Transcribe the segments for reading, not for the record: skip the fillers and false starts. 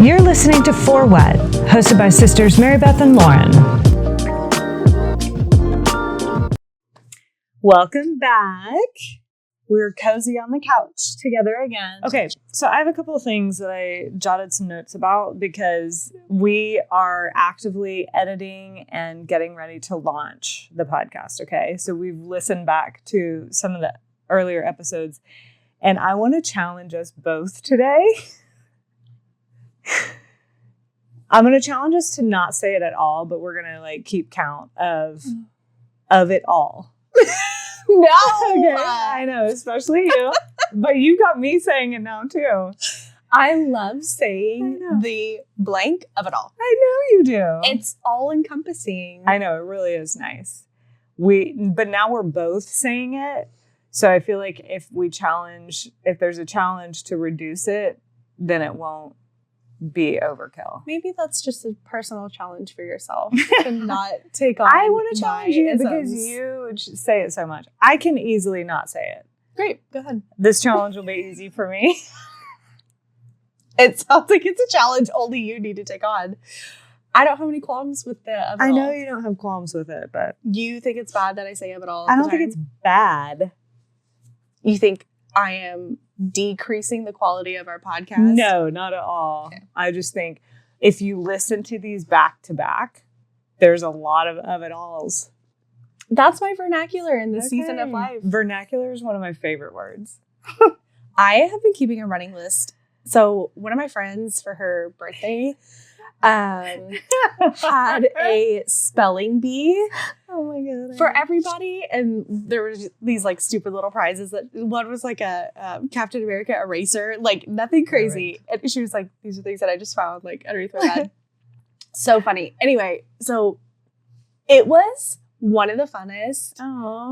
You're listening to For What, hosted by sisters Mary Beth and Lauren. Welcome back. We're cozy on the couch together again. Okay, so I have a couple of things that I jotted some notes about because we are actively editing and getting ready to launch the podcast, okay? So we've listened back to some of the earlier episodes, and I want to challenge us both today. I'm going to challenge us to not say it at all, but we're going to keep count of it all. No, okay, I know, especially you. But you got me saying it now too. I love saying the blank of it all. I know you do. It's all encompassing. I know, it really is nice. But now we're both saying it. So I feel like if there's a challenge to reduce it, then it won't be overkill. Maybe that's just a personal challenge for yourself to not take on. I want to challenge you because you say it so much. I can easily not say it. Great, go ahead. This challenge will be easy for me. It sounds like it's a challenge only you need to take on. I don't have any qualms with the of it I know all. you don't have qualms with it, but You think it's bad that I say of it all? I don't think it's bad. You think I am decreasing the quality of our podcast? No, not at all. Okay. I just think if you listen to these back to back, there's a lot of it alls. That's my vernacular in this season of life. Vernacular is one of my favorite words. I have been keeping a running list. So one of my friends for her birthday had a spelling bee. Oh my god! For everybody, and there were these stupid little prizes. That one was a Captain America eraser, nothing crazy. Right. And she was like, "These are things that I just found underneath my bed." So funny. Anyway, so it was one of the funnest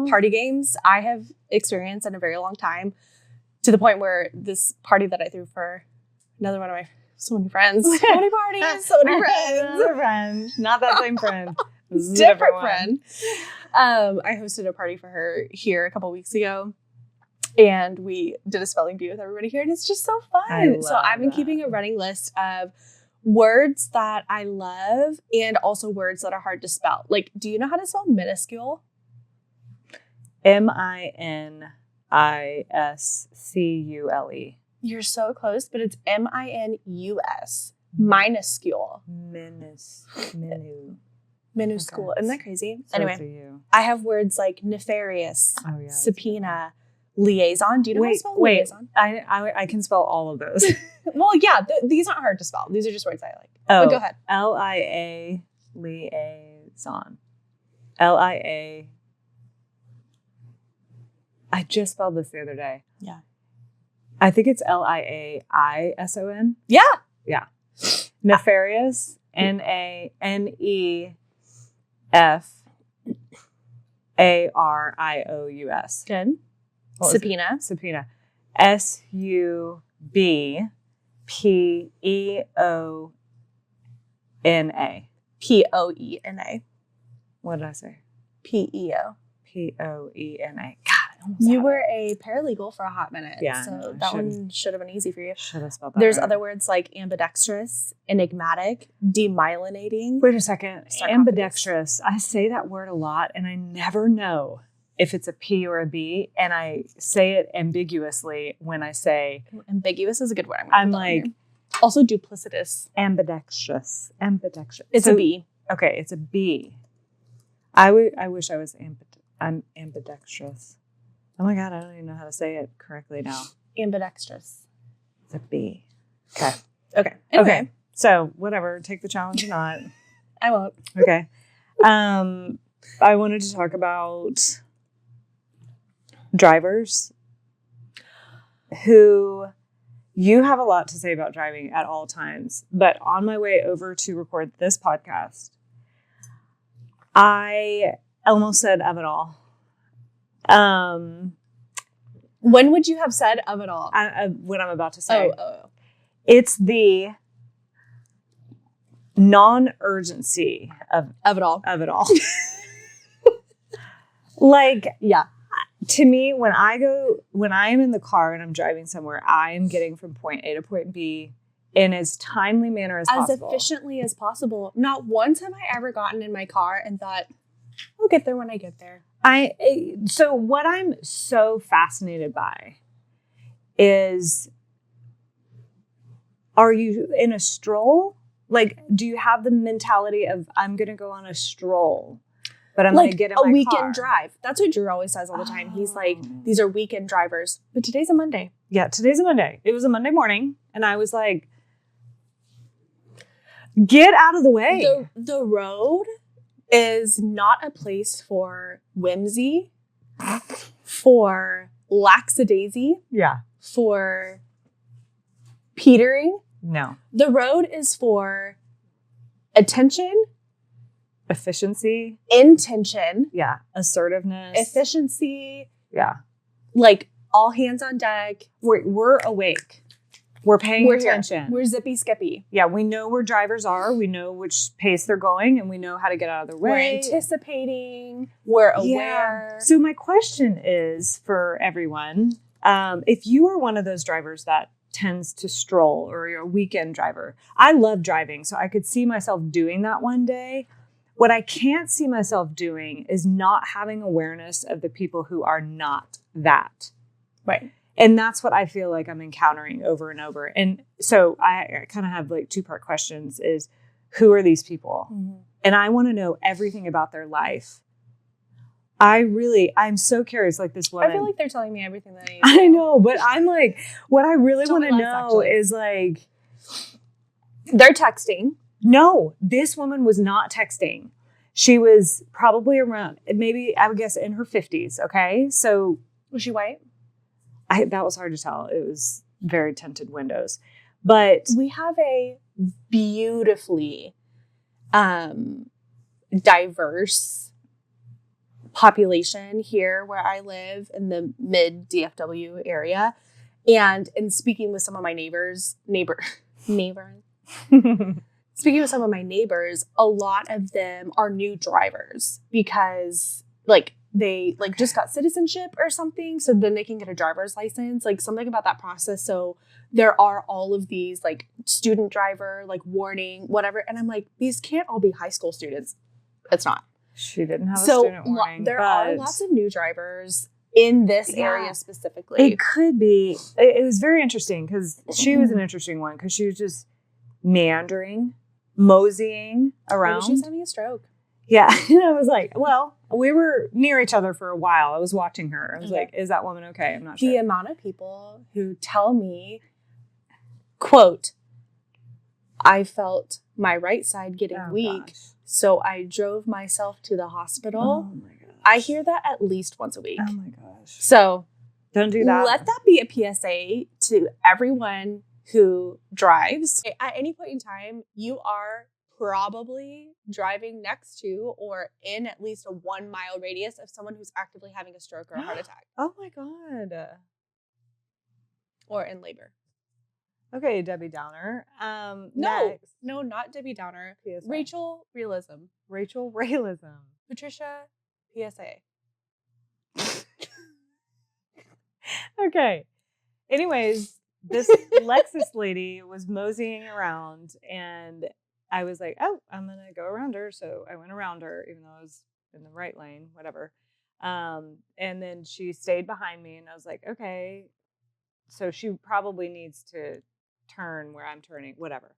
party games I have experienced in a very long time. To the point where this party that I threw for another one of my so many friends, so many parties, so many friends, another friend, not that same friend. Different friend. I hosted a party for her here a couple weeks ago, and we did a spelling bee with everybody here, and it's just so fun. So I've been keeping a running list of words that I love and also words that are hard to spell. Do you know how to spell minuscule? Minuscule. You're so close, but it's minus. Minuscule. Minuscule. Okay. Isn't that crazy? So anyway, I have words like nefarious, subpoena, liaison. Do you know how to spell liaison? I can spell all of those. Well, yeah, these aren't hard to spell. These are just words I like. Oh, but go ahead. LIA liaison. LIA. I just spelled this the other day. Yeah. I think it's LIAISON. Yeah. Yeah. Nefarious. NANEFARIOUS. Good. Subpoena. Subpoena. SUBPEONA. POENA. What did I say? PEO. POENA. You were a paralegal for a hot minute. Yeah. So that one should have been easy for you. Should have spelled that. There's right. other words like ambidextrous, enigmatic, demyelinating. Wait a second. Ambidextrous. I say that word a lot and I never know if it's a P or a B. And I say it ambiguously when I say. Ambiguous is a good word. I'm like. Also duplicitous. Ambidextrous. It's a B. Okay. It's a B. I wish I was ambidextrous. Oh my God, I don't even know how to say it correctly now. Ambidextrous. It's a B. Okay. Okay. Anyway. Okay. So whatever, take the challenge or not. I won't. Okay. I wanted to talk about drivers who you have a lot to say about driving at all times. But on my way over to record this podcast, I almost said of it all. When would you have said of it all? When I'm about to say. Oh. It's the non-urgency of it all. Of it all. Yeah. To me, when I am in the car and I'm driving somewhere, I am getting from point A to point B in as timely manner as possible. As efficiently as possible. Not once have I ever gotten in my car and thought, I'll get there when I get there. So what I'm so fascinated by is, are you in a stroll? Like, do you have the mentality of, I'm going to go on a stroll, but I'm going to get in my car? A weekend drive. That's what Drew always says all the time. He's like, these are weekend drivers. But today's a Monday. Yeah, today's a Monday. It was a Monday morning. And I was like, get out of the way. The road is not a place for whimsy, for lackadaisy, for petering. No. The road is for attention, efficiency, intention, assertiveness, efficiency, like all hands on deck. We're awake. We're paying attention. Here. We're zippy skippy. Yeah, we know where drivers are. We know which pace they're going, and we know how to get out of their way. We're anticipating. We're aware. So my question is for everyone, if you are one of those drivers that tends to stroll, or you're a weekend driver. I love driving, so I could see myself doing that one day. What I can't see myself doing is not having awareness of the people who are not that. Right. And that's what I feel like I'm encountering over and over. And so I kind of have like 2-part questions is, who are these people? Mm-hmm. And I want to know everything about their life. I'm so curious, like this woman. I feel like they're telling me everything that I need. I know, but I'm like, what I really want to know is like, they're texting. No, this woman was not texting. She was probably around, maybe I would guess in her 50s. Okay. So was she white? That was hard to tell. It was very tinted windows, but we have a beautifully diverse population here where I live in the mid DFW area. And in speaking with some of my neighbors, speaking with some of my neighbors, a lot of them are new drivers because like they like just got citizenship or something. So then they can get a driver's license, like something about that process. So there are all of these like student driver, like warning, whatever. And I'm like, these can't all be high school students. It's not. She didn't have a student warning. There are lots of new drivers in this area specifically. It could be. It was very interesting because she was an interesting one because she was just meandering, moseying around. Maybe she was having a stroke. Yeah. And I was like, well, we were near each other for a while. I was watching her. I was like, is that woman okay? I'm not sure. The amount of people who tell me, quote, I felt my right side getting weak. Gosh. So I drove myself to the hospital. Oh my gosh. I hear that at least once a week. Oh my gosh. So don't do that. Let that be a PSA to everyone who drives. At any point in time, you are probably driving next to or in at least a 1 mile radius of someone who's actively having a stroke or a heart attack. Oh my God. Or in labor. Okay, Debbie Downer. No, not Debbie Downer. PSA. Rachel Realism. Patricia PSA. Okay. Anyways, this Lexus lady was moseying around and I was like, oh, I'm going to go around her. So I went around her, even though I was in the right lane, whatever. And then she stayed behind me and I was like, okay, so she probably needs to turn where I'm turning, whatever.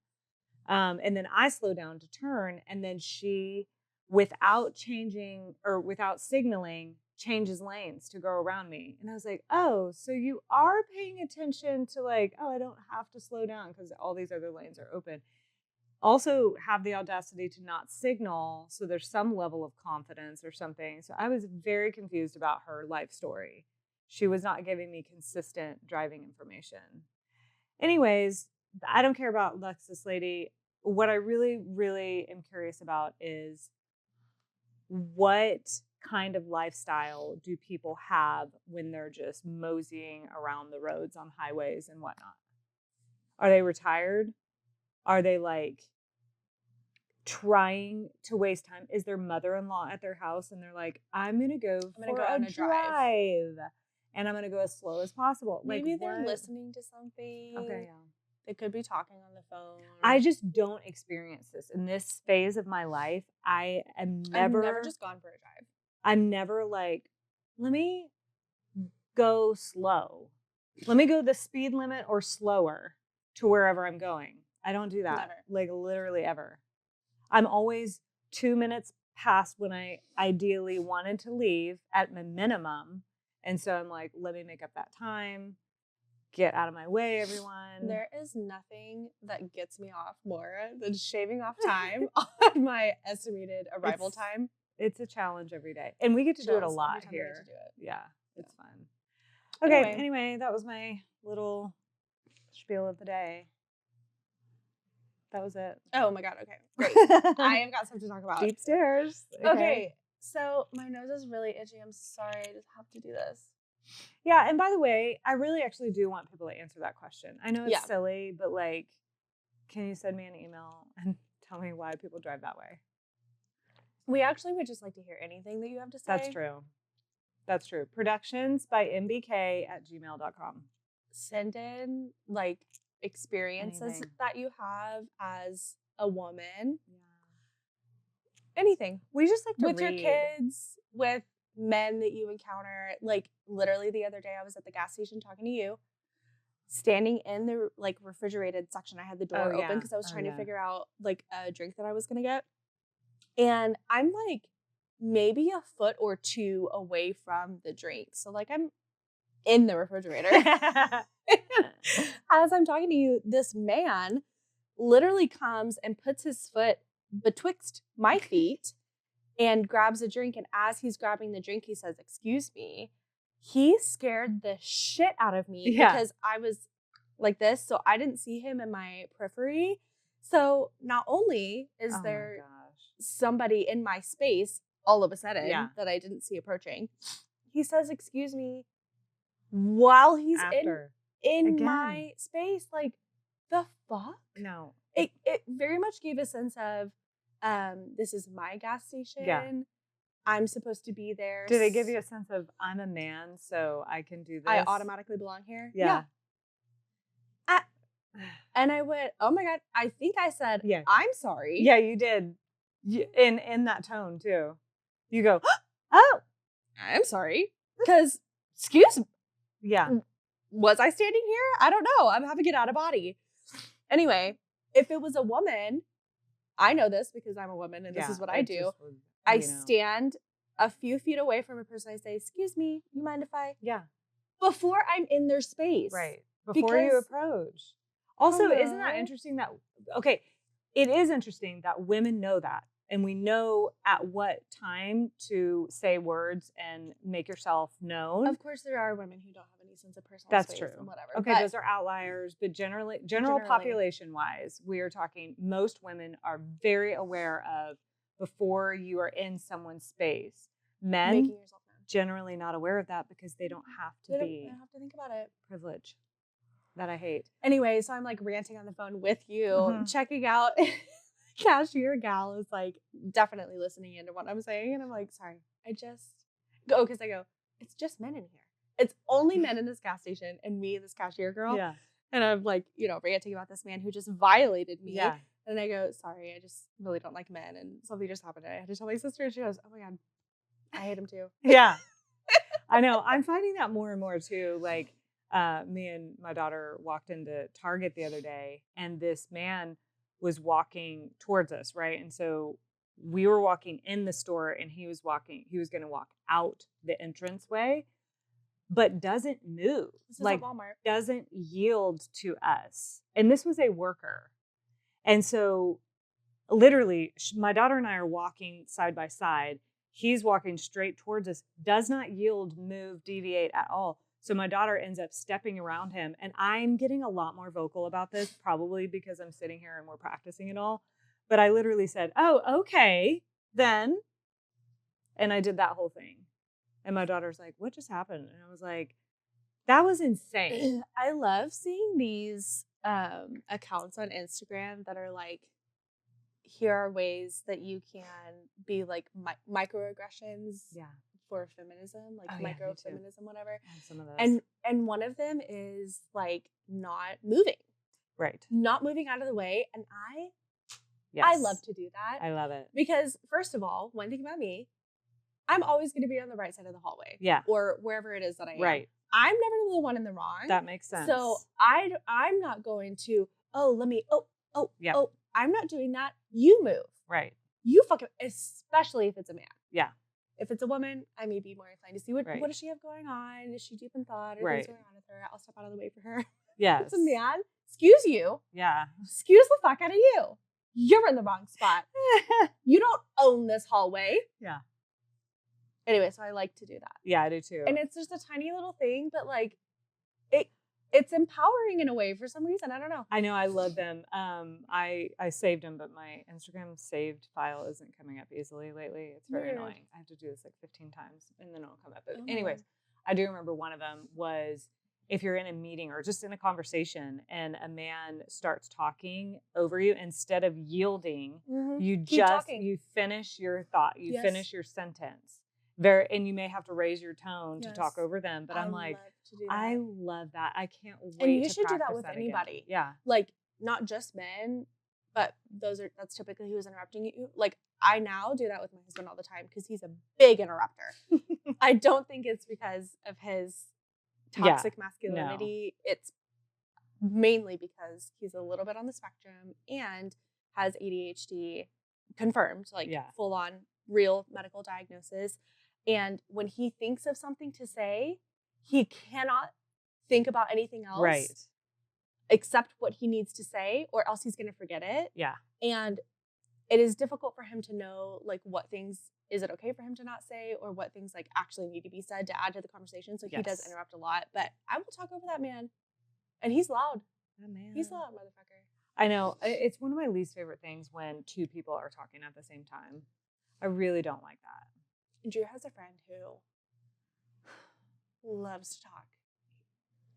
And then I slow down to turn and then she, without changing or without signaling, changes lanes to go around me. And I was like, oh, so you are paying attention to like, oh, I don't have to slow down because all these other lanes are open. Also have the audacity to not signal. So there's some level of confidence or something. So I was very confused about her life story. She was not giving me consistent driving information. Anyways, I don't care about Lexus lady. What I really, really am curious about is what kind of lifestyle do people have when they're just moseying around the roads on highways and whatnot? Are they retired? Are they like trying to waste time? Is their mother-in-law at their house and they're like, I'm going to go on a drive and I'm going to go as slow as possible. Maybe they're listening to something. Okay, yeah. It could be talking on the phone. I just don't experience this. In this phase of my life, I've never just gone for a drive. I'm never like, let me go slow. Let me go the speed limit or slower to wherever I'm going. I don't do that. Never. Like literally ever. I'm always 2 minutes past when I ideally wanted to leave at my minimum. And so I'm like, let me make up that time. Get out of my way, everyone. There is nothing that gets me off more than shaving off time on my estimated arrival time. It's a challenge every day. And we get to do it a lot here. To do it. Yeah, it's fun. Okay, anyway, that was my little spiel of the day. That was it. Oh my God, okay. Great. I have got something to talk about. Deep stairs. Okay, so my nose is really itchy. I'm sorry, I just have to do this. Yeah, and by the way, I really actually do want people to answer that question. I know it's silly, but like, can you send me an email and tell me why people drive that way? We actually would just like to hear anything that you have to say. That's true. Productions by mbk@gmail.com. Send in like experiences that you have as a woman. Yeah. Anything. We just like to read. With your kids, with men that you encounter. Like literally the other day I was at the gas station talking to you, standing in the like refrigerated section. I had the door open because I was trying to figure out like a drink that I was gonna get. And I'm like maybe a foot or two away from the drink. So like I'm in the refrigerator. As I'm talking to you, this man literally comes and puts his foot betwixt my feet and grabs a drink. And as he's grabbing the drink, he says, "Excuse me." He scared the shit out of me because I was like this. So I didn't see him in my periphery. So not only is there somebody in my space all of a sudden that I didn't see approaching, he says, "Excuse me," while he's in my space. Like, the fuck? No. It very much gave a sense of, this is my gas station. Yeah. I'm supposed to be there. Did it give you a sense of, I'm a man, so I can do this? I automatically belong here? Yeah. And I went, oh my God, I think I said, I'm sorry. Yeah, you did. In that tone, too. You go, oh, I'm sorry. Because, excuse me. Yeah. Was I standing here? I don't know. I'm having an out of body. Anyway, if it was a woman, I know this because I'm a woman and this is what I do. I stand a few feet away from a person. I say, "Excuse me, you mind if I?" Yeah. Before I'm in their space. Right. Before you approach. Also, isn't that interesting that, it is interesting that women know that. And we know at what time to say words and make yourself known. Of course, there are women who don't have any sense of personal space. That's true. And whatever. Okay, those are outliers. But general population-wise, we are talking, most women are very aware of before you are in someone's space. Men, making yourself known. Generally not aware of that because they don't have to They don't have to think about it. Privilege. That I hate. Anyway, so I'm like ranting on the phone with you, checking out. Cashier gal is like definitely listening into what I'm saying, and I'm like, sorry, because I go, it's just men in here. It's only men in this gas station and me, this cashier girl. Yeah. And I'm like, ranting about this man who just violated me. Yeah. And I go, sorry, I just really don't like men, and something just happened. And I had to tell my sister, and she goes, oh my God, I hate him too. Yeah. I know. I'm finding that more and more too. Like, me and my daughter walked into Target the other day, and this man was walking towards us, right? And so we were walking in the store, and he was going to walk out the entranceway, but doesn't move. This is like Walmart. Doesn't yield to us. And this was a worker. And so literally my daughter and I are walking side by side. He's walking straight towards us, does not yield, move, deviate at all. So my daughter ends up stepping around him, and I'm getting a lot more vocal about this, probably because I'm sitting here and we're practicing it all. But I literally said, "Oh, okay, then." And I did that whole thing. And my daughter's like, "What just happened?" And I was like, that was insane. I love seeing these accounts on Instagram that are like, here are ways that you can be like microaggressions. Yeah. For feminism, like micro-feminism, whatever. And some of those. And one of them is like not moving. Right. not moving out of the way. And I love to do that. I love it. Because first of all, one thing about me, I'm always going to be on the right side of the hallway. Yeah. Or wherever it is that I am. Right. I'm never the one in the wrong. That makes sense. So I'm not going to, I'm not doing that. You move. Right. You fucking, especially if it's a man. Yeah. If it's a woman, I may be more inclined to see what Right. does she have going on? Is she deep in thought? Or Right. things going on with her? I'll step out of the way for her. Yes. If it's a man. Excuse you. Yeah. Excuse the fuck out of you. You're in the wrong spot. You don't own this hallway. Yeah. Anyway, so I like to do that. Yeah, I do too. And it's just a tiny little thing, but like it's empowering in a way for some reason. I don't know. I know, I love them. I saved them, but my Instagram saved file isn't coming up easily lately. It's very annoying. I have to do this like 15 times and then it'll come up. But anyways, I do remember one of them was if you're in a meeting or just in a conversation and a man starts talking over you, instead of yielding, you you finish your thought, you finish your sentence. And you may have to raise your tone to talk over them, but I'm like, I love that. I can't wait. And you should do that with anybody. Yeah. Like not just men, but that's typically who's interrupting you. Like I now do that with my husband all the time because he's a big interrupter. I don't think it's because of his toxic masculinity. No. It's mainly because he's a little bit on the spectrum and has ADHD confirmed, like full on real medical diagnosis. And when he thinks of something to say, he cannot think about anything else except what he needs to say, or else he's going to forget it. Yeah. And it is difficult for him to know, like, what things is it okay for him to not say, or what things, like, actually need to be said to add to the conversation. So he does interrupt a lot. But I will talk over that man. And he's loud. Oh, man. He's loud, motherfucker. I know. It's one of my least favorite things when two people are talking at the same time. I really don't like that. Drew has a friend who loves to talk.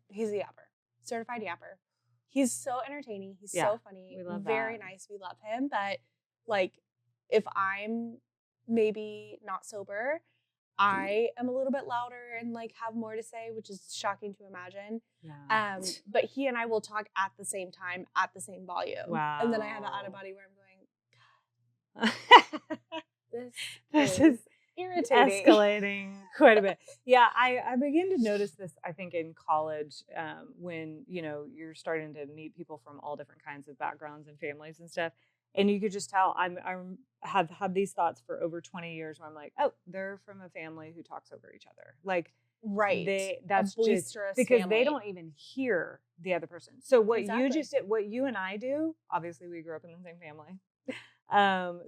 He's a yapper, certified yapper. He's so entertaining. He's so funny. We love very that. nice. We love him. But like, if I'm maybe not sober, I am a little bit louder and like have more to say, which is shocking to imagine. Yeah. But he and I will talk at the same time, at the same volume. Wow. And then I have an out of body where I'm going, God, this is irritating. Escalating quite a bit. Yeah, I begin to notice this, I think, in college when, you're starting to meet people from all different kinds of backgrounds and families and stuff. And you could just tell I have had these thoughts for over 20 years where I'm like, oh, they're from a family who talks over each other. Like, that's just because family. They don't even hear the other person. So what you just did, what you and I do, obviously we grew up in the same family.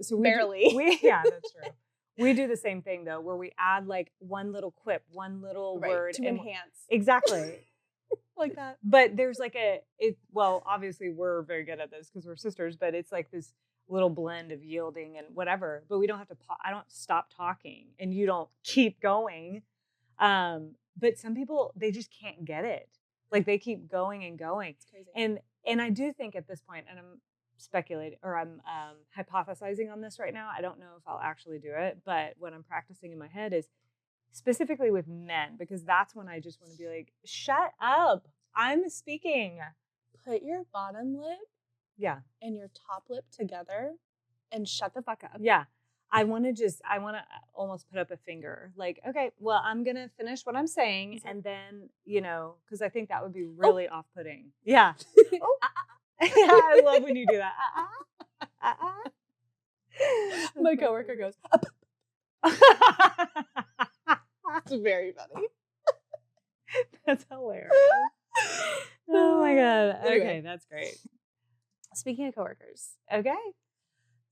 So barely. That's true. We do the same thing though, where we add like one little quip, one little word to enhance. Exactly. Like that. But there's like obviously we're very good at this because we're sisters, but it's like this little blend of yielding and whatever, but we don't have to, I don't stop talking and you don't keep going. But some people, they just can't get it. Like they keep going and going. It's crazy. And I do think at this point, and I'm speculating or I'm hypothesizing on this right now. I don't know if I'll actually do it, but what I'm practicing in my head is specifically with men, because that's when I just want to be like, shut up. I'm speaking. Put your bottom lip and your top lip together and shut the fuck up. Yeah. I want to almost put up a finger like, okay, well, I'm going to finish what I'm saying. And then, because I think that would be really off-putting. Yeah. I love when you do that. My coworker goes, it's very funny. That's hilarious. Oh my God. Okay, that's great. Speaking of coworkers. Okay.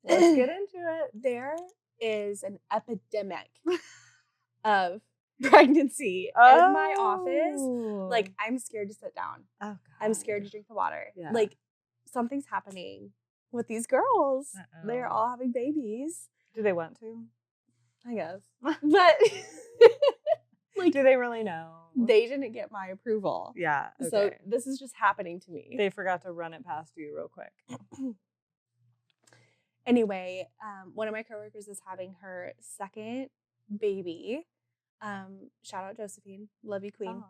Let's get into it. There is an epidemic of pregnancy in my office. Like, I'm scared to sit down. Oh, God. I'm scared to drink the water. Yeah. Like, something's happening with these girls. Uh-oh. They're all having babies. Do they want to? I guess. But, like, do they really know? They didn't get my approval. Yeah. Okay. So this is just happening to me. They forgot to run it past you real quick. Anyway, one of my coworkers is having her second baby. Shout out Josephine. Love you, queen. Aww.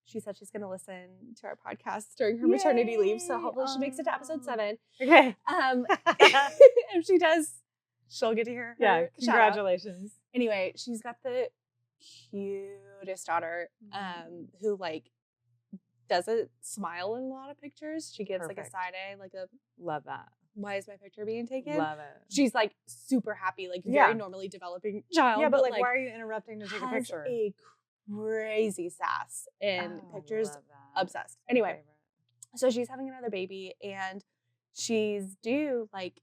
she said she's going to listen to our podcast during her maternity leave. So hopefully she makes it to episode 7. Okay. If she does, she'll get to hear her. Yeah. Congratulations. Anyway, she's got the cutest daughter who like doesn't smile in a lot of pictures. She gives like a side eye, like a love that. Why is my picture being taken? Love it. She's like super happy, like very normally developing child. Yeah, but like why are you interrupting to take a picture? A crazy sass in pictures. Obsessed. Anyway, so she's having another baby and she's due like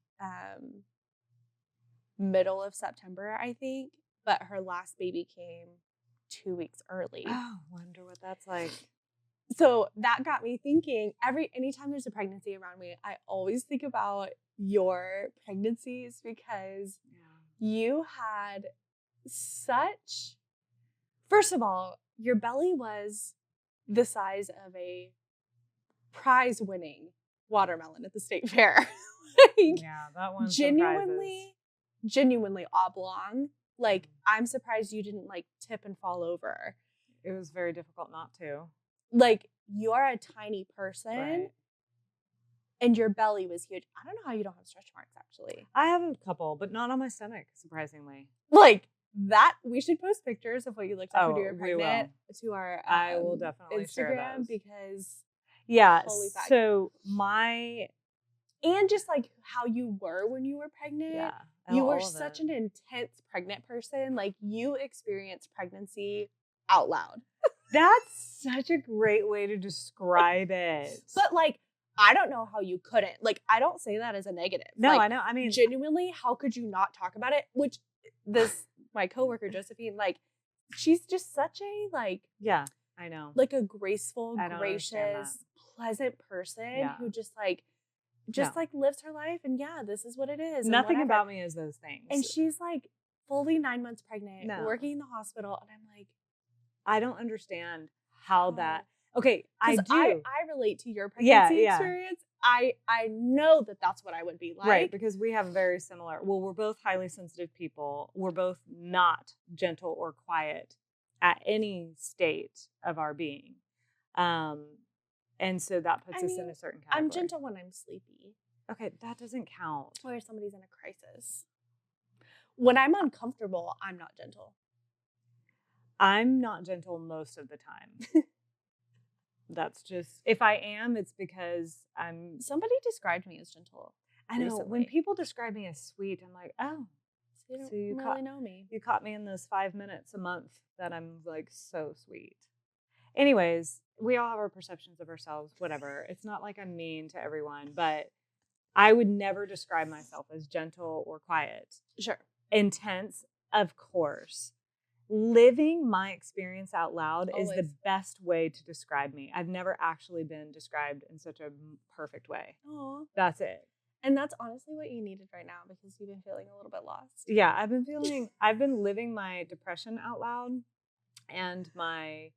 middle of September, I think. But her last baby came 2 weeks early. Oh, wonder what that's like. So that got me thinking, anytime there's a pregnancy around me, I always think about your pregnancies because you had first of all, your belly was the size of a prize-winning watermelon at the state fair. That one genuinely oblong. Like, I'm surprised you didn't like tip and fall over. It was very difficult not to. Like, you're a tiny person and your belly was huge. I don't know how you don't have stretch marks, actually. I have a couple, but not on my stomach, surprisingly. Like, that, we should post pictures of what you looked like when you were pregnant to our I will definitely Instagram share those. Because so and just like how you were when you were pregnant. You were such an intense pregnant person. Like, you experienced pregnancy out loud. That's such a great way to describe it. But like, I don't know how you couldn't. Like, I don't say that as a negative. No, like, I know. I mean, genuinely, how could you not talk about it? Which my coworker Josephine, like, she's just such a like. Yeah, I know. Like a graceful, gracious, pleasant person who just like lives her life. And this is what it is. Nothing about me is those things. And she's like fully 9 months pregnant, working in the hospital, and I'm like, I don't understand how that. Okay, I do. I relate to your pregnancy experience. I know that that's what I would be like. Right, because we have very similar. Well, we're both highly sensitive people. We're both not gentle or quiet at any state of our being. And so that puts us in a certain category. I'm gentle when I'm sleepy. Okay, that doesn't count. Or somebody's in a crisis. When I'm uncomfortable, I'm not gentle. I'm not gentle most of the time. That's just, if I am, it's because I'm. Somebody described me as gentle. I know. Recently. When people describe me as sweet, I'm like, oh. So you really know me. You caught me in those 5 minutes a month that I'm like so sweet. Anyways, we all have our perceptions of ourselves, whatever. It's not like I'm mean to everyone, but I would never describe myself as gentle or quiet. Sure. Intense, of course. Living my experience out loud is the best way to describe me. I've never actually been described in such a perfect way. Aww. That's it. And that's honestly what you needed right now because you've been feeling a little bit lost. Yeah, I've been living my depression out loud and my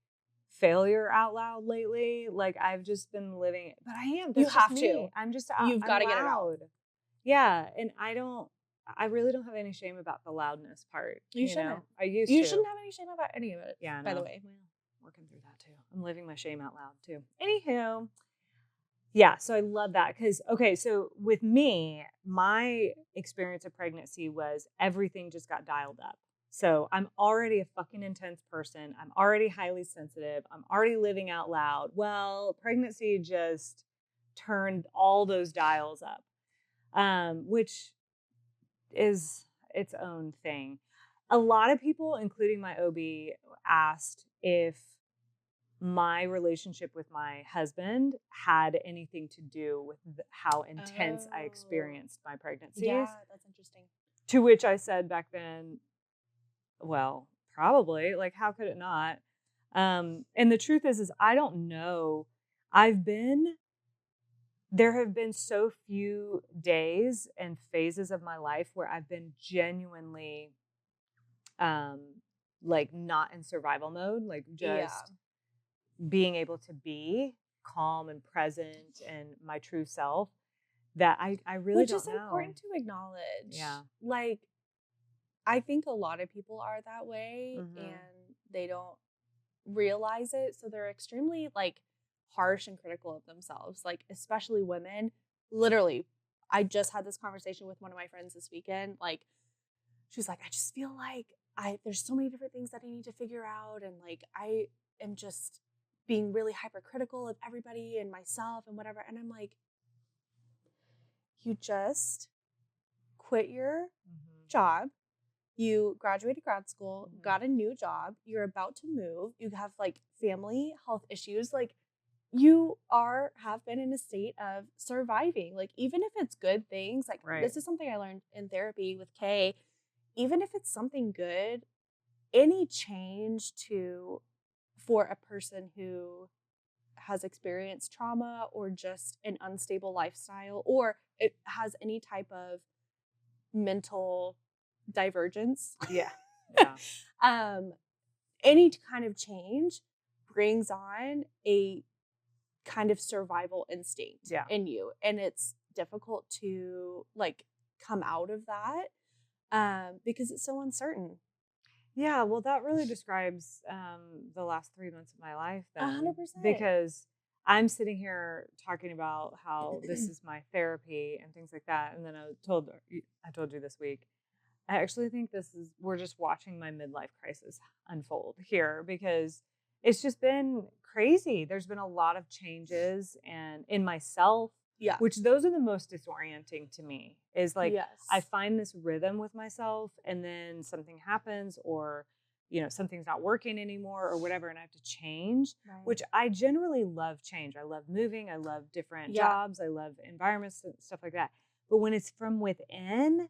failure out loud lately. Like, I've just been living it. But I am. You have to. I'm just You've got to get it out. Yeah, and I really don't have any shame about the loudness part. You shouldn't. Know? I used You to. shouldn't have any shame about any of it. Yeah, by the way. Well, working through that too. I'm living my shame out loud too. Anywho, yeah, so I love that because, okay, so with me, my experience of pregnancy was everything just got dialed up. So I'm already a fucking intense person. I'm already highly sensitive. I'm already living out loud. Well, pregnancy just turned all those dials up, which is its own thing. A lot of people, including my OB, asked if my relationship with my husband had anything to do with how intense I experienced my pregnancies. Yeah, that's interesting. To which I said back then, well, probably. Like, how could it not? And the truth is I don't know. There have been so few days and phases of my life where I've been genuinely, like, not in survival mode, like just being able to be calm and present and my true self. That I really don't know. Which is important to acknowledge. Yeah, like, I think a lot of people are that way, and they don't realize it. So they're extremely like harsh and critical of themselves, like especially women. Literally, I just had this conversation with one of my friends this weekend. Like, she was like, I just feel like there's so many different things that I need to figure out, and like I am just being really hypercritical of everybody and myself and whatever. And I'm like, you just quit your job. You graduated grad school, got a new job. You're about to move. You have like family health issues. Like, you have been in a state of surviving. Like, even if it's good things, like this is something I learned in therapy with Kay. Even if it's something good, any change for a person who has experienced trauma or just an unstable lifestyle, or it has any type of mental divergence. Yeah. Any kind of change brings on a kind of survival instinct in you. And it's difficult to like come out of that because it's so uncertain. Yeah, well, that really describes the last 3 months of my life then. 100%. Because I'm sitting here talking about how this is my therapy and things like that. And then I told you this week, I actually think we're just watching my midlife crisis unfold here, because it's just been crazy. There's been a lot of changes and in myself, which those are the most disorienting to me, is like, I find this rhythm with myself and then something happens, or, something's not working anymore or whatever, and I have to change, which I generally love change. I love moving. I love different jobs. I love environments and stuff like that. But when it's from within,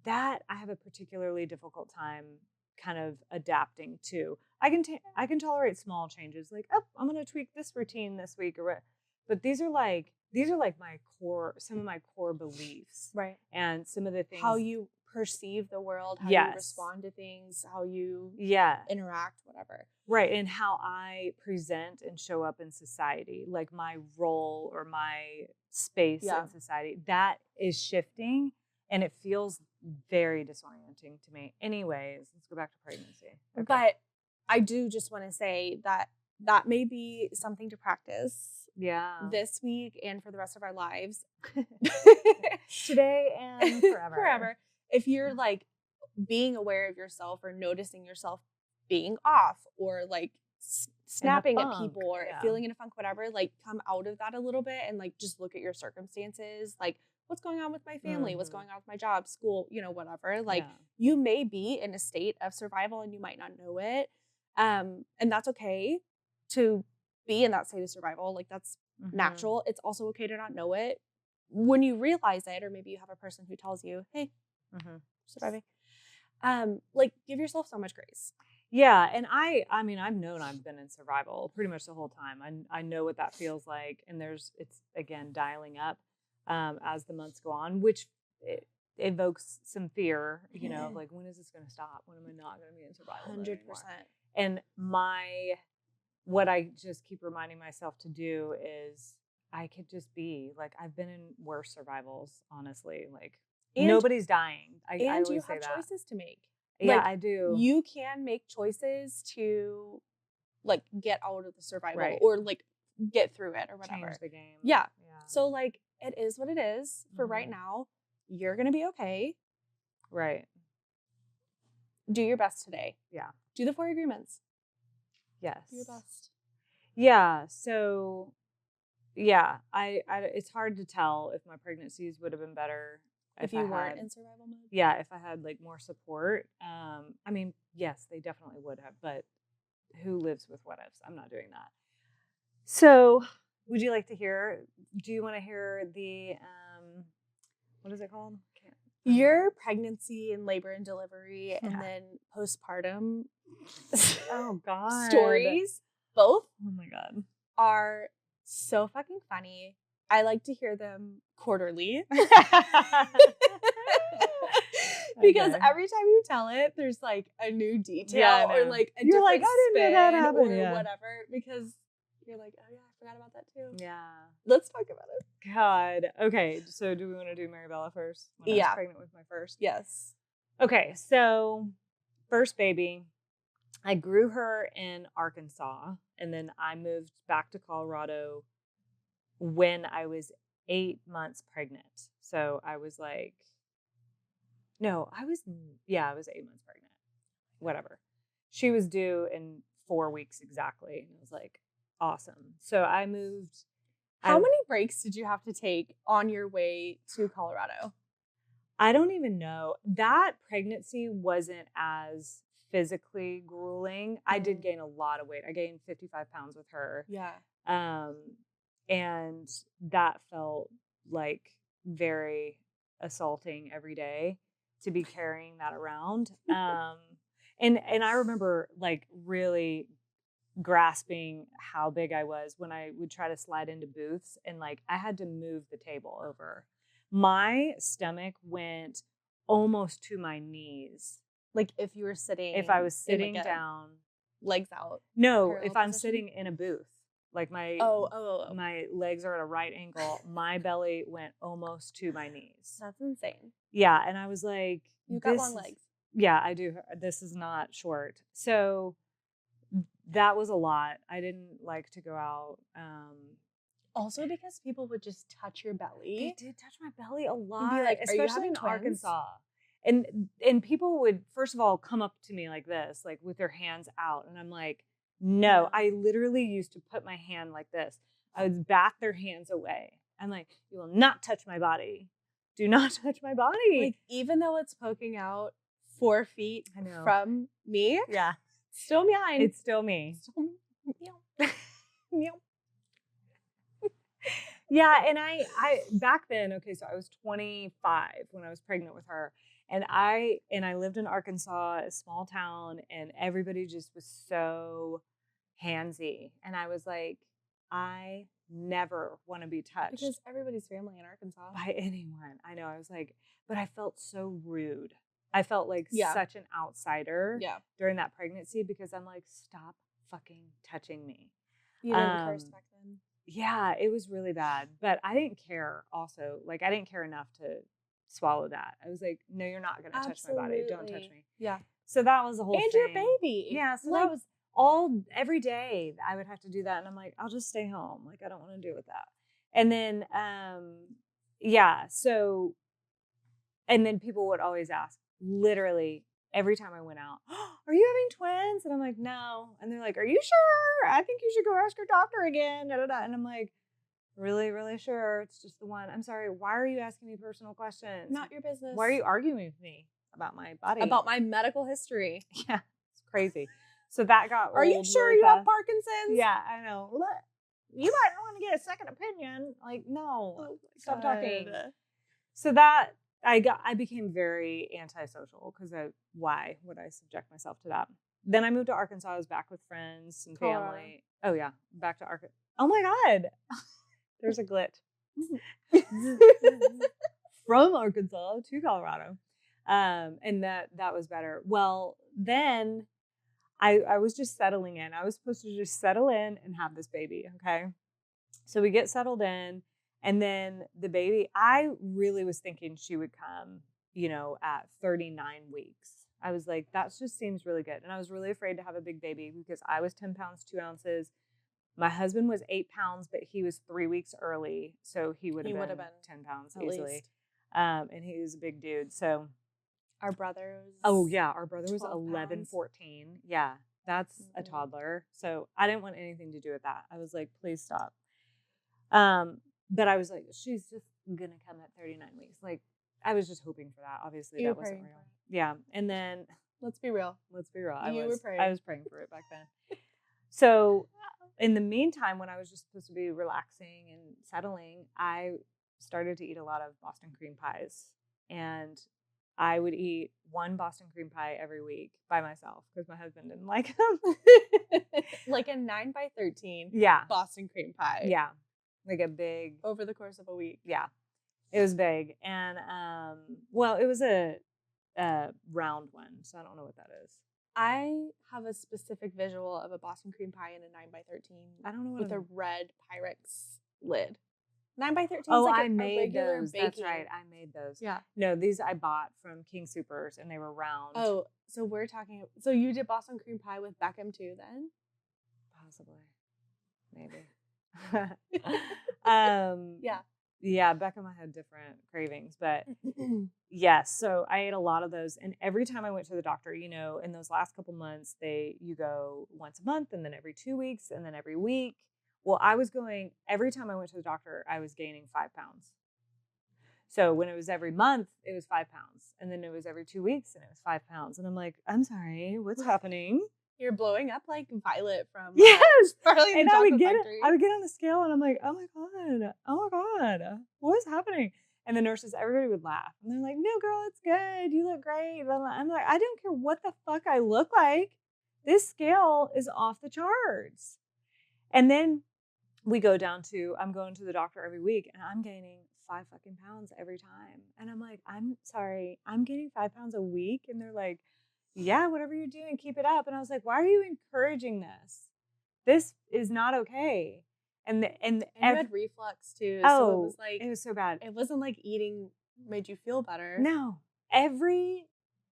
that I have a particularly difficult time kind of adapting to. I can tolerate small changes, like, oh, I'm going to tweak this routine this week, but these are like some of my core beliefs, right? And some of the things, how you perceive the world, how you respond to things, how you interact, whatever, right? And how I present and show up in society, like my role or my space in society, that is shifting. And it feels very disorienting to me. Anyways, let's go back to pregnancy. Okay. But I do just want to say that may be something to practice this week and for the rest of our lives. Today and forever. Forever. If you're like being aware of yourself or noticing yourself being off or like snapping at people or feeling in a funk, whatever, like come out of that a little bit and like just look at your circumstances. Like, what's going on with my family? What's going on with my job, school, whatever. Like, you may be in a state of survival and you might not know it. And that's okay to be in that state of survival. Like, that's natural. It's also okay to not know it. When you realize it, or maybe you have a person who tells you, hey, surviving, like, give yourself so much grace. Yeah. And I mean, I've known I've been in survival pretty much the whole time. I know what that feels like. And it's again, dialing up as the months go on, which it evokes some fear, of like, when is this going to stop? When am I not going to be in survival? 100%. And what I just keep reminding myself to do is I could just be like, I've been in worse survivals, honestly. Like, nobody's dying. I always you say have that. Choices to make. Yeah, like, I do. You can make choices to like get out of the survival or like get through it or whatever. Change the game. Yeah. So like, it is what it is for right now. You're going to be okay. Right. Do your best today. Yeah. Do the 4 agreements. Yes. Do your best. Yeah. So, yeah, I it's hard to tell if my pregnancies would have been better if you weren't in survival mode. Yeah, if I had like more support. I mean, yes, they definitely would have, but who lives with what ifs? I'm not doing that. So, would you like to hear? Do you want to hear the what is it called? Your pregnancy and labor and delivery, and then postpartum. Oh God! Stories, both. Oh my God, are so fucking funny. I like to hear them quarterly. Because every time you tell it, there's like a new detail or like a different like, I didn't know that happened, or whatever. Because you're like, oh yeah, I forgot about that too. Yeah. Let's talk about it. God. Okay. So do we want to do Maribella first? When I was pregnant with my first? Yes. Okay. So first baby, I grew her in Arkansas, and then I moved back to Colorado when I was 8 months pregnant. So I was like, no, I was 8 months pregnant. Whatever. She was due in 4 weeks exactly. And it was like, awesome. So I moved. How many breaks did you have to take on your way to Colorado? I don't even know. That pregnancy wasn't as physically grueling. I did gain a lot of weight. I gained 55 pounds with her. Yeah. And that felt like very assaulting every day to be carrying that around. And I remember like really grasping how big I was when I would try to slide into booths, and like I had to move the table over. My stomach went almost to my knees. Like if you were sitting, if I was sitting down, legs out. No, if I'm sitting in a booth, like my my legs are at a right angle, my belly went almost to my knees. That's insane. Yeah, and I was like, you got long legs. Yeah, I do. This is not short. So that was a lot. I didn't like to go out. Also because people would just touch your belly. They did touch my belly a lot, be like, especially in Arkansas. And people would first of all come up to me like this, like with their hands out, and I'm like, no. I literally used to put my hand like this. I would bat their hands away. I'm like, you will not touch my body. Do not touch my body. Like even though it's poking out 4 feet from me, yeah, still mine. It's still me. Meow. Meow. Yeah, and I back then, okay, so I was 25 when I was pregnant with her, and I lived in Arkansas, a small town, and everybody just was so handsy, and I was like, I never want to be touched because everybody's family in Arkansas by anyone. I know. I was like, but I felt so rude. I felt like such an outsider during that pregnancy because I'm like, stop fucking touching me. You didn't curse back then. Yeah, it was really bad, but I didn't care also. Like, I didn't care enough to swallow that. I was like, no, you're not going to touch my body. Don't touch me. Yeah. So that was the whole thing. And your baby. Yeah, so that was every day I would have to do that. And I'm like, I'll just stay home. Like, I don't want to deal with that. And then, so, and then people would always ask, literally, every time I went out, are you having twins? And I'm like, no. And they're like, are you sure? I think you should go ask your doctor again. Da, da, da. And I'm like, really, really sure. It's just the one. I'm sorry. Why are you asking me personal questions? Not your business. Why are you arguing with me about my body? About my medical history. Yeah, it's crazy. So that got Are you sure you have Parkinson's? Yeah, I know. You might want to get a second opinion. Like, no, stop talking. So that I became very antisocial because why would I subject myself to that? Then I moved to Arkansas. I was back with friends and family. Oh yeah, back to Arkansas. Oh my God, there's a glitch. From Arkansas to Colorado, and that was better. Well, then I was just settling in. I was supposed to just settle in and have this baby. Okay, so we get settled in. And then the baby, I really was thinking she would come, at 39 weeks. I was like, that just seems really good. And I was really afraid to have a big baby because I was 10 pounds, 2 ounces. My husband was 8 pounds, but he was 3 weeks early. So he would have been 10 pounds easily. And he was a big dude. So our brother was our brother was 11, pounds. 14. Yeah, that's a toddler. So I didn't want anything to do with that. I was like, please stop. But I was like, she's just going to come at 39 weeks. Like, I was just hoping for that. Obviously, that wasn't real. Yeah. And then... Let's be real. I was praying for it back then. So, in the meantime, when I was just supposed to be relaxing and settling, I started to eat a lot of Boston cream pies. And I would eat 1 Boston cream pie every week by myself because my husband didn't like them. Like a 9x13 Boston cream pie. Yeah. Like a big... Over the course of a week. Yeah. It was big. And, it was a round one. So I don't know what that is. I have a specific visual of a Boston cream pie in a 9x13. I don't know what with a red Pyrex lid. 9x13 Oh, is like I a made regular those. baking. That's right. I made those. Yeah. No, these I bought from King Supers, and they were round. Oh, so we're talking. So you did Boston cream pie with Beckham too, then? Possibly, maybe. Yeah. Yeah, Beckham, I had different cravings, but yes. So I ate a lot of those, and every time I went to the doctor, you know, in those last couple months, you go once a month, and then every 2 weeks, and then every week. Well, I was going every time I went to the doctor, I was gaining 5 pounds. So when it was every month, it was 5 pounds, and then it was every 2 weeks, and it was 5 pounds, and I'm like, I'm sorry, what's happening? You're blowing up like Violet from Yes, Charlie and and the I would Chocolate get Factory. I would get on the scale, and I'm like, oh my god, what is happening? And the nurses, everybody would laugh, and they're like, no, girl, it's good, you look great. And I'm like, I don't care what the fuck I look like. This scale is off the charts. And then we go down to, I'm going to the doctor every week, and I'm gaining 5 fucking pounds every time. And I'm like, I'm sorry, I'm gaining 5 pounds a week. And they're like, yeah, whatever you're doing, keep it up. And I was like, why are you encouraging this? This is not okay. And you had reflux too. So it was so bad. It wasn't like eating made you feel better. No. Every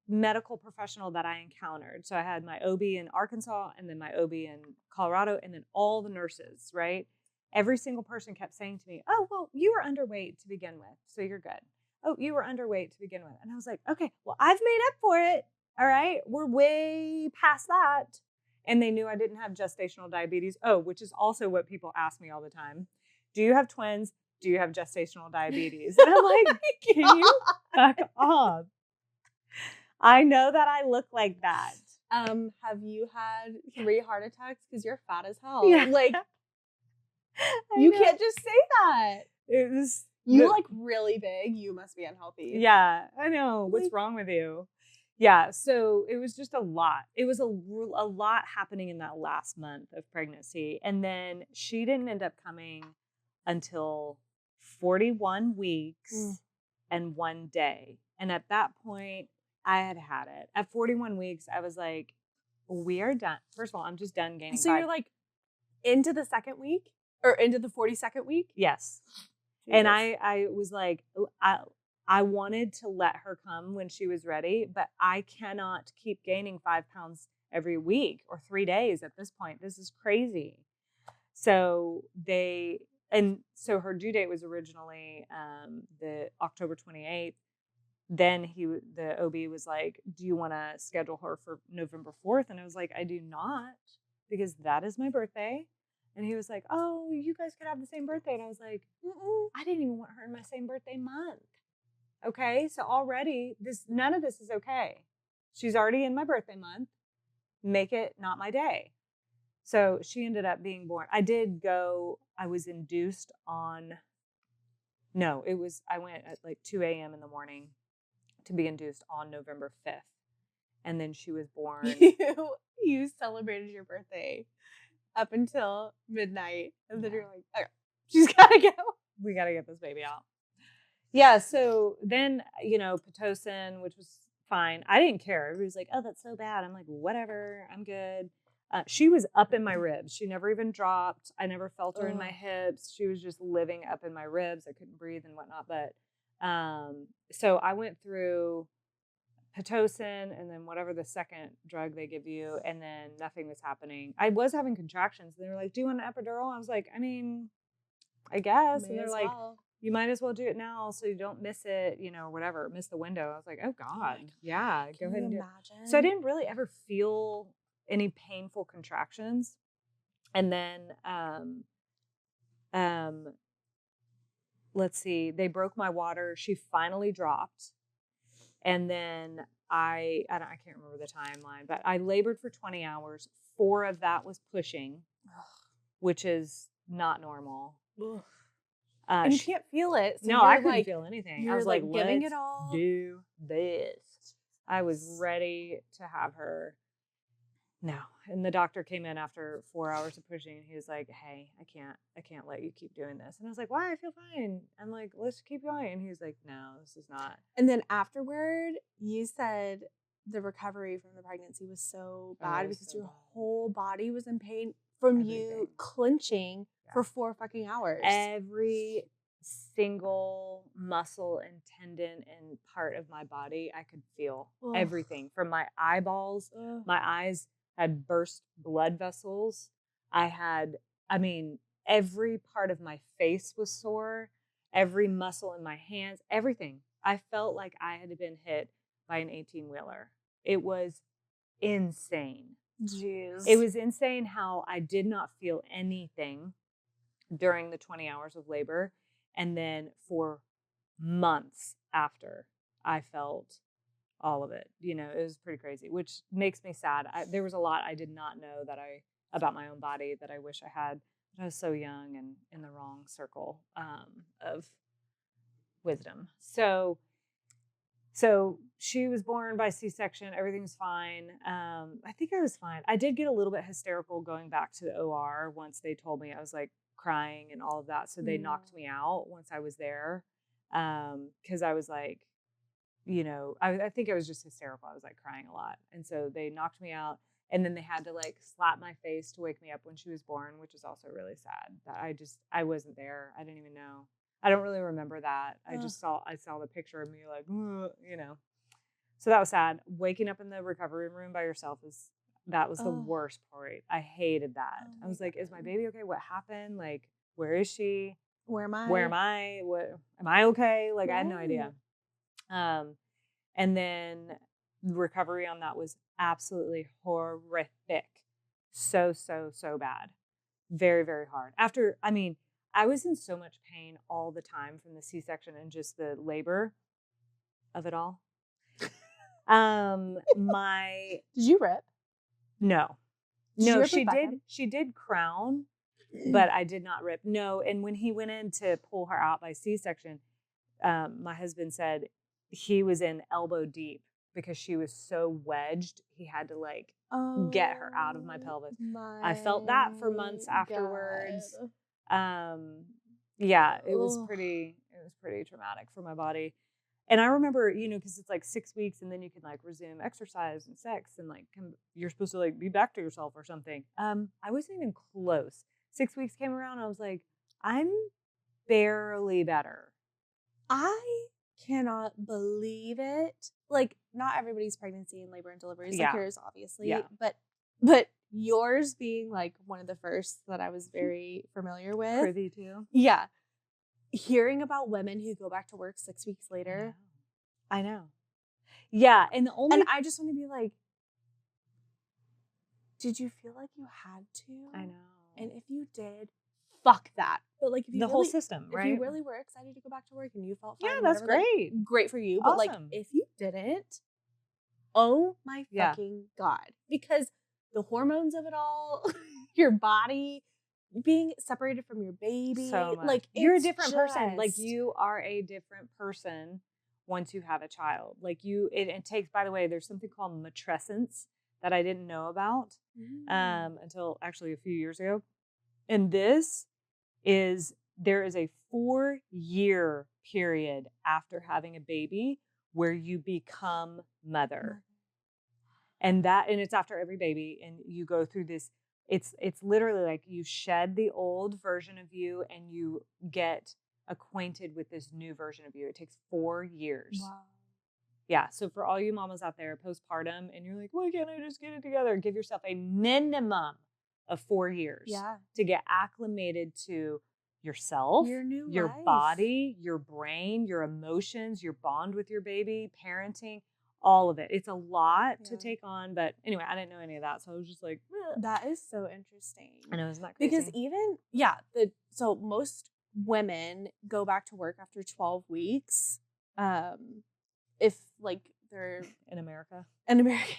medical professional that I encountered. So I had my OB in Arkansas, and then my OB in Colorado, and then all the nurses, right? Every single person kept saying to me, oh, well, you were underweight to begin with, so you're good. Oh, you were underweight to begin with. And I was like, okay, well, I've made up for it. All right, we're way past that. And they knew I didn't have gestational diabetes. Oh, which is also what people ask me all the time. Do you have twins? Do you have gestational diabetes? And I'm like, can you fuck off? I know that I look like that. Have you had 3 heart attacks? Because you're fat as hell. Yeah. Like, you can't just say that. It was like really big. You must be unhealthy. Yeah, I know. What's wrong with you? Yeah, so it was just a lot. It was a lot happening in that last month of pregnancy. And then she didn't end up coming until 41 weeks and 1 day. And at that point, I had it. At 41 weeks, I was like, we are done. First of all, I'm just done gaining 5. You're like into the second week or into the 42nd week? Yes. Jesus. And I was like, I wanted to let her come when she was ready, but I cannot keep gaining 5 pounds every week or 3 days at this point. This is crazy. So her due date was originally the October 28th. Then the OB was like, do you want to schedule her for November 4th? And I was like, I do not, because that is my birthday. And he was like, oh, you guys could have the same birthday. And I was like, I didn't even want her in my same birthday month. Okay, so already none of this is okay. She's already in my birthday month. Make it not my day. So she ended up being born. I was induced I went at like 2 a.m. in the morning to be induced on November 5th. And then she was born. You celebrated your birthday up until midnight. And then you're like, okay, she's got to go. We got to get this baby out. Yeah, so then, Pitocin, which was fine. I didn't care. Everybody was like, oh, that's so bad. I'm like, whatever, I'm good. She was up in my ribs. She never even dropped. I never felt her in my hips. She was just living up in my ribs. I couldn't breathe and whatnot. But so I went through Pitocin and then whatever the second drug they give you, and then nothing was happening. I was having contractions. And they were like, do you want an epidural? I was like, I mean, I guess. And they're like, you might as well do it now so you don't miss it, whatever, miss the window. I was like, oh God, yeah, go ahead and do it. So I didn't really ever feel any painful contractions. And then, let's see, they broke my water. She finally dropped. And then I can't remember the timeline, but I labored for 20 hours. 4 of that was pushing, which is not normal. And you can't feel it. So no, I couldn't feel anything. I was like, giving it all. Do this. I was ready to have her. No. And the doctor came in after 4 hours of pushing, and he was like, hey, I can't let you keep doing this. And I was like, why? I feel fine. I'm like, let's keep going. And he was like, no, this is not. And then afterward, you said the recovery from the pregnancy was so bad because your whole body was in pain from you clenching for 4 fucking hours. Every single muscle and tendon and part of my body. I could feel everything from my eyeballs. My eyes had burst blood vessels. Every part of my face was sore, every muscle in my hands, everything. I felt like I had been hit by an 18-wheeler. It was insane. Jeez. It was insane how I did not feel anything during the 20 hours of labor. And then for months after, I felt all of it. You know, it was pretty crazy, which makes me sad. There was a lot I did not know about my own body that I wish I had. I was so young and in the wrong circle of wisdom. So she was born by C-section. Everything's fine. I think I was fine. I did get a little bit hysterical going back to the OR once they told me. I was like crying and all of that. So they knocked me out once I was there. Because I was like, you know, I think I was just hysterical. I was like crying a lot. And so they knocked me out. And then they had to like slap my face to wake me up when she was born, which is also really sad. That I wasn't there. I didn't even know. I don't really remember that. I saw the picture of me like, you know. So that was sad. Waking up in the recovery room by yourself was the worst part. I hated that. I was like, is my baby okay? What happened? Like, where is she? Where am I? What am I okay? Like, I had no idea. And then recovery on that was absolutely horrific. So bad. Very, very hard. I was in so much pain all the time from the C-section and just the labor of it all. Did you rip? No, she did crown, but I did not rip. No. And when he went in to pull her out by C-section, my husband said he was in elbow deep because she was so wedged. He had to like get her out of my pelvis. I felt that for months afterwards. Yeah, it was pretty traumatic for my body. And I remember, you know, because it's like 6 weeks and then you can like resume exercise and sex and like you're supposed to like be back to yourself or something. I wasn't even close. 6 weeks came around. I was like, I'm barely better. I cannot believe it. Like, not everybody's pregnancy and labor and delivery is like yours, obviously. Yeah. But yours being like one of the first that I was very familiar with. Privy to. Yeah. Hearing about women who go back to work 6 weeks later. I know. Yeah. And I just want to be like, did you feel like you had to? I know. And if you did, fuck that. But like, if you whole system, right? If you really were excited to go back to work and you felt fine, that's great. Like, great for you. Awesome. But like, if you didn't, oh my fucking God. Because the hormones of it all, your body being separated from your baby, so much. Like you're a different person. Like you are a different person once you have a child. Like it takes, by the way, there's something called matrescence that I didn't know about until actually a few years ago. And there is a 4-year period after having a baby where you become mother. And it's after every baby, and you go through this. It's literally like you shed the old version of you and you get acquainted with this new version of you. It takes 4 years. Wow. Yeah. So for all you mamas out there postpartum and you're like, why can't I just get it together? Give yourself a minimum of 4 years to get acclimated to yourself, your body, your brain, your emotions, your bond with your baby, parenting. All of it. It's a lot to take on. But anyway, I didn't know any of that. So I was just like, that is so interesting. I know, isn't that crazy? Because even, so most women go back to work after 12 weeks. If like they're in America.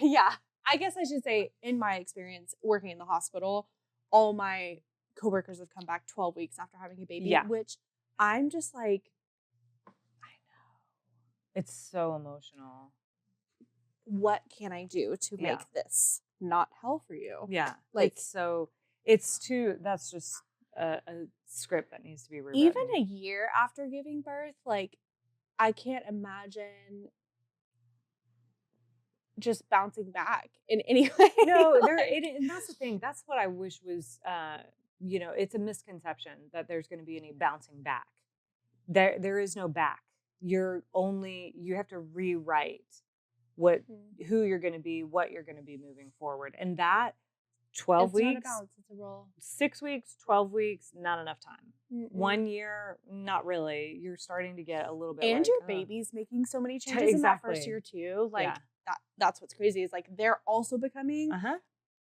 Yeah. I guess I should say, in my experience working in the hospital, all my coworkers have come back 12 weeks after having a baby, which I'm just like, I know. It's so emotional. What can I do to make this not hell for you? Yeah. Like, that's just a script that needs to be rewritten. Even a year after giving birth, like, I can't imagine just bouncing back in any way. No, and that's the thing. That's what I wish was, it's a misconception that there's going to be any bouncing back. there is no back. You have to rewrite who you're going to be, what you're going to be moving forward. And that 12 weeks, not a balance, it's a role. 6 weeks, 12 weeks, not enough time. Mm-mm. 1 year, not really. You're starting to get a little bit and like, your baby's making so many changes in that first year too. Like that's what's crazy is like they're also becoming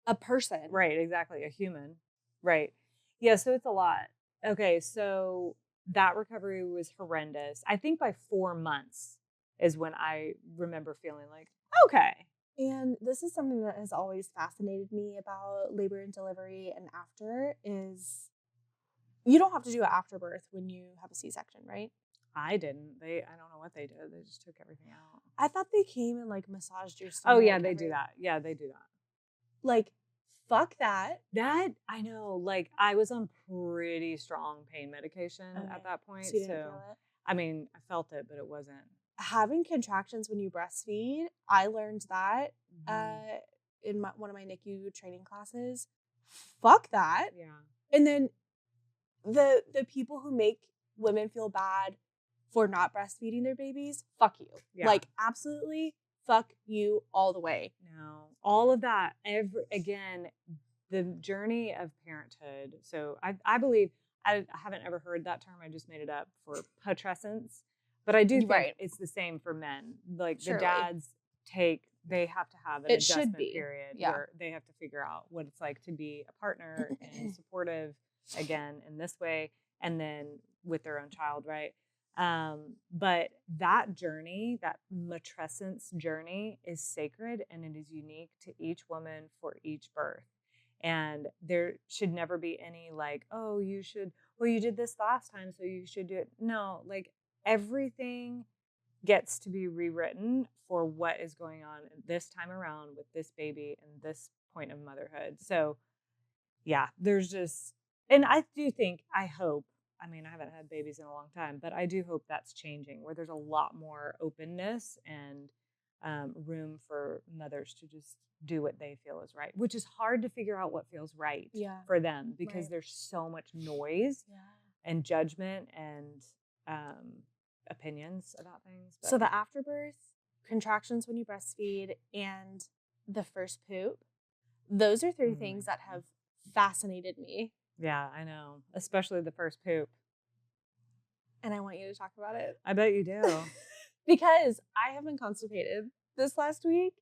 a person. Right, exactly. A human. Right. Yeah, so it's a lot. Okay, so that recovery was horrendous. I think by 4 months is when I remember feeling like, okay. And this is something that has always fascinated me about labor and delivery and after is you don't have to do it after birth when you have a C-section, right? I didn't. I don't know what they did. They just took everything out. I thought they came and like massaged your stomach. Oh yeah, they do that. Yeah, they do that. Like, fuck that. That, I know. Like, I was on pretty strong pain medication at that point. So you didn't feel it? I mean, I felt it, but it wasn't. Having contractions when you breastfeed, I learned that in one of my NICU training classes. Fuck that. Yeah. And then the people who make women feel bad for not breastfeeding their babies, fuck you. Yeah. Like, absolutely fuck you all the way. No. All of that, again, the journey of parenthood. So I believe, I haven't ever heard that term. I just made it up for putrescence. But I do think it's the same for men. Like the dads they have to have an adjustment period where they have to figure out what it's like to be a partner and supportive again in this way, and then with their own child, right? But that journey, that matrescence journey is sacred and it is unique to each woman for each birth. And there should never be any like, oh, you did this last time, so you should do it. No, like everything gets to be rewritten for what is going on this time around with this baby and this point of motherhood. So yeah, there's just, and I do think, I hope, I mean, I haven't had babies in a long time, but I do hope that's changing where there's a lot more openness and room for mothers to just do what they feel is right, which is hard to figure out what feels right for them because there's so much noise and judgment and opinions about things. But. So the afterbirth, contractions when you breastfeed, and the first poop, those are three things that have fascinated me. Yeah, I know. Especially the first poop. And I want you to talk about it. I bet you do. Because I have been constipated this last week.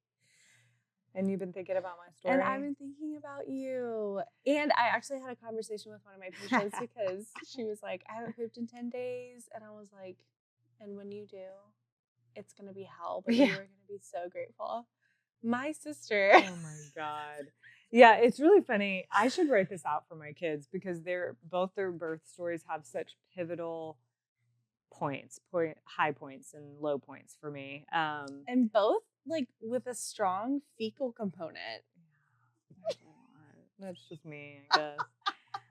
And you've been thinking about my story. And I've been thinking about you. And I actually had a conversation with one of my patients because she was like, I haven't pooped in 10 days. And I was like, and when you do, it's going to be hell. But you are going to be so grateful. My sister. Oh my God. Yeah, it's really funny. I should write this out for my kids because both their birth stories have such pivotal high points and low points for me. And both like with a strong fecal component. That's just me, I guess.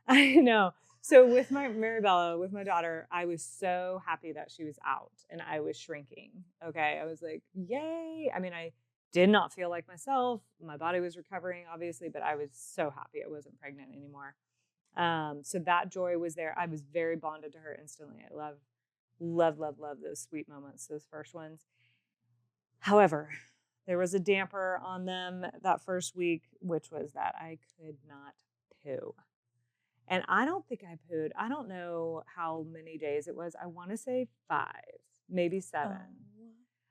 I know. So with my Maribella, with my daughter, I was so happy that she was out and I was shrinking. Okay. I was like, yay. I mean, I did not feel like myself. My body was recovering, obviously, but I was so happy I wasn't pregnant anymore. So that joy was there. I was very bonded to her instantly. I love those sweet moments, those first ones. However, there was a damper on them that first week, which was that I could not poo. And I don't think I pooed. I don't know how many days it was. I want to say 5, maybe 7.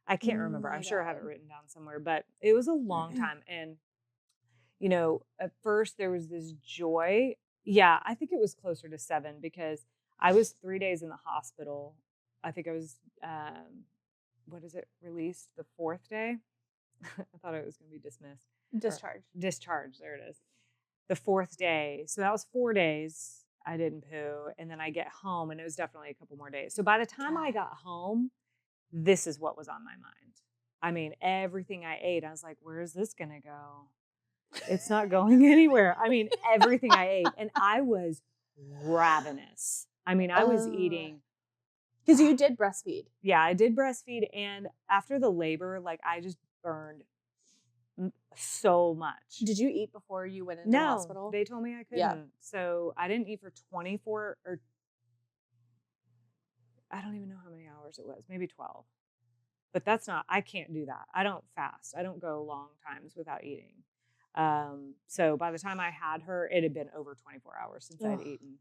I can't remember. I'm sure I have it written down somewhere, but it was a long time. And, you know, at first there was this joy. Yeah, I think it was closer to 7 because I was 3 days in the hospital. I think I was, released the 4th day? I thought it was going to be dismissed. Discharged. There it is. The 4th day. So that was 4 days I didn't poo. And then I get home and it was definitely a couple more days. So by the time I got home, this is what was on my mind. I mean, everything I ate, I was like, where is this going to go? It's not going anywhere. I mean, everything I ate. And I was ravenous. I mean, I was eating. Because you did breastfeed. Yeah, I did breastfeed. And after the labor, like I just burned so much. Did you eat before you went into the hospital? No, they told me I couldn't. Yeah. So I didn't eat for 24 or I don't even know how many hours it was, maybe 12. But I can't do that. I don't fast. I don't go long times without eating. So by the time I had her, it had been over 24 hours since I'd eaten.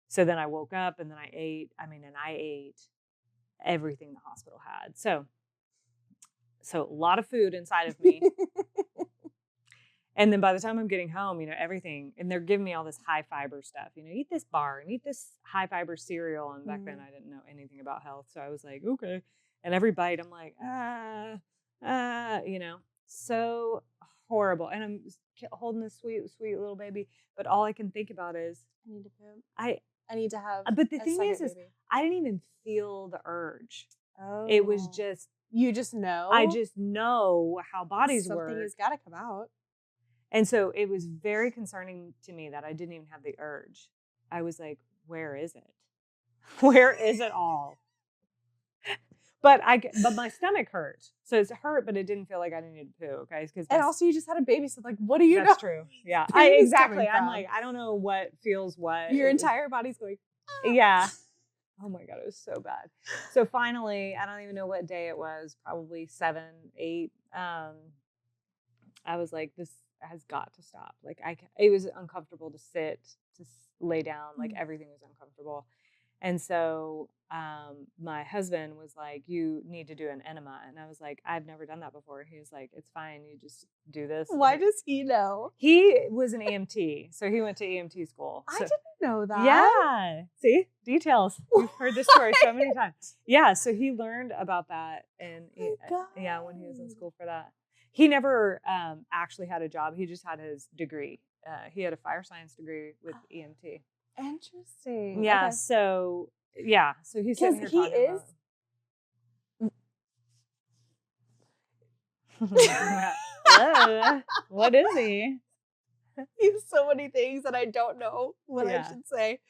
So then I woke up and then I ate. And I ate everything the hospital had. So a lot of food inside of me. And then by the time I'm getting home, everything, and they're giving me all this high fiber stuff, eat this bar and eat this high fiber cereal. And back then I didn't know anything about health. So I was like, okay. And every bite I'm like, so horrible. And I'm holding this sweet, sweet little baby. But all I can think about is I need to poop. I need to have. But the thing is I didn't even feel the urge. Oh. It was just. You just know? I just know how bodies work. Something has got to come out. And so it was very concerning to me that I didn't even have the urge. I was like, where is it? Where is it all? But my stomach hurt. So it's hurt, but it didn't feel like I needed to poo, okay? And also you just had a baby, so like, what do you know? That's true. Yeah. Exactly. I'm like, I don't know what feels what. Your entire body's going, yeah. Oh my God, it was so bad. So finally, I don't even know what day it was, probably 7, 8. I was like, this has got to stop. Like it was uncomfortable to sit, to lay down, like everything was uncomfortable. And so my husband was like, you need to do an enema. And I was like, I've never done that before. He was like, it's fine. You just do this. Why does he know? He was an EMT. So he went to EMT school. I didn't know that. Yeah. See? Details. We've heard this story so many times. Yeah. So he learned about that. And when he was in school for that. He never actually had a job. He just had his degree. He had a fire science degree with EMT. Interesting. Yeah. Okay. So he's sitting here talking about. What is he? He's so many things that I don't know what I should say.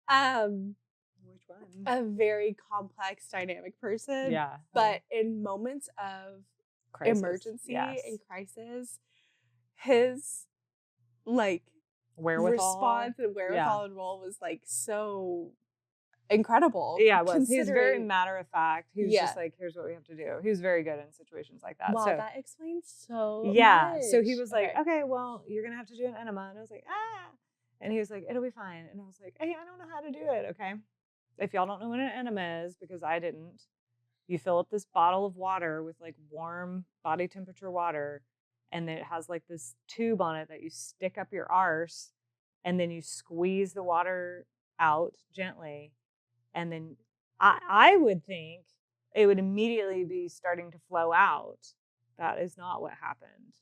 Which one? A very complex, dynamic person. Yeah. But in moments of emergency and crisis, his response and wherewithal and role was like so incredible. Yeah, it was. He's very matter of fact. He was just like, here's what we have to do. He was very good in situations like that. Wow, that explains so much. So he was like, okay, well, you're gonna have to do an enema. And I was like, and he was like, it'll be fine. And I was like, hey, I don't know how to do it, okay? If y'all don't know what an enema is, because I didn't, you fill up this bottle of water with like warm body temperature water, and then it has like this tube on it that you stick up your arse, and then you squeeze the water out gently. And then I would think it would immediately be starting to flow out. That is not what happened.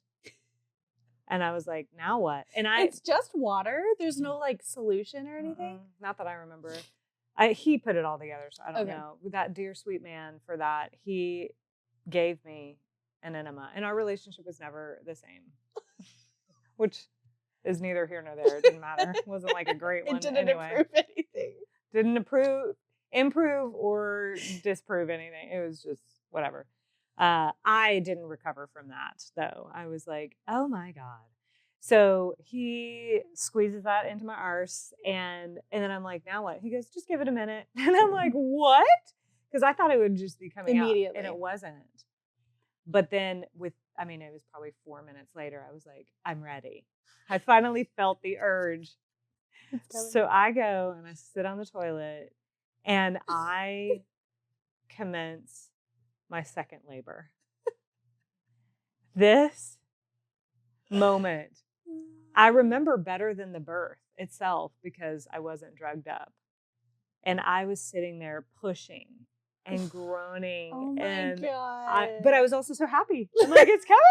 And I was like, now what? And it's just water? There's no like solution or anything? Not that I remember. He put it all together, so I don't know. That dear sweet man for that, he gave me an enema. And our relationship was never the same. Which is neither here nor there. It didn't matter. It wasn't like a great one. It didn't improve anything. Didn't improve or disprove anything. It was just whatever. I didn't recover from that though. I was like, oh my God. So he squeezes that into my arse and then I'm like, now what? He goes, just give it a minute. And I'm like, what? Because I thought it would just be coming immediately. Out and it wasn't. But then it was probably 4 minutes later, I was like, I'm ready. I finally felt the urge. So I go and I sit on the toilet and I commence my second labor. This moment, I remember better than the birth itself because I wasn't drugged up. And I was sitting there pushing and groaning. Oh my God. But I was also so happy. I'm like, it's coming.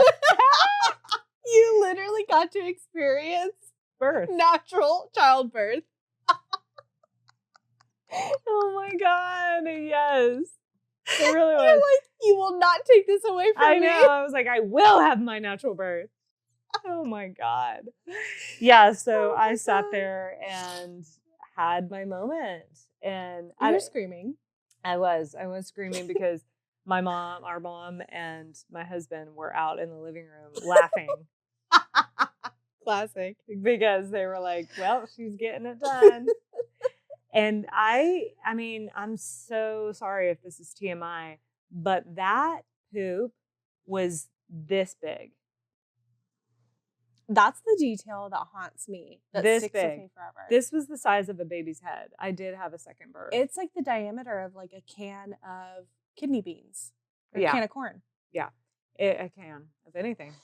You literally got to experience birth. Natural childbirth. Oh my God, yes. It really was. You're like, you will not take this away from me. I know. I was like, I will have my natural birth. Oh my God. Yeah, so I sat there and had my moment. And you were screaming. I was screaming because our mom and my husband were out in the living room laughing. Classic. Because they were like, well, she's getting it done. And I mean, I'm so sorry if this is TMI, but that poop was this big. That's the detail that haunts me. That This sticks big. with me forever. This was the size of a baby's head. I did have a second birth. It's like the diameter of like a can of kidney beans or a Yeah. can of corn. Yeah, a can of anything.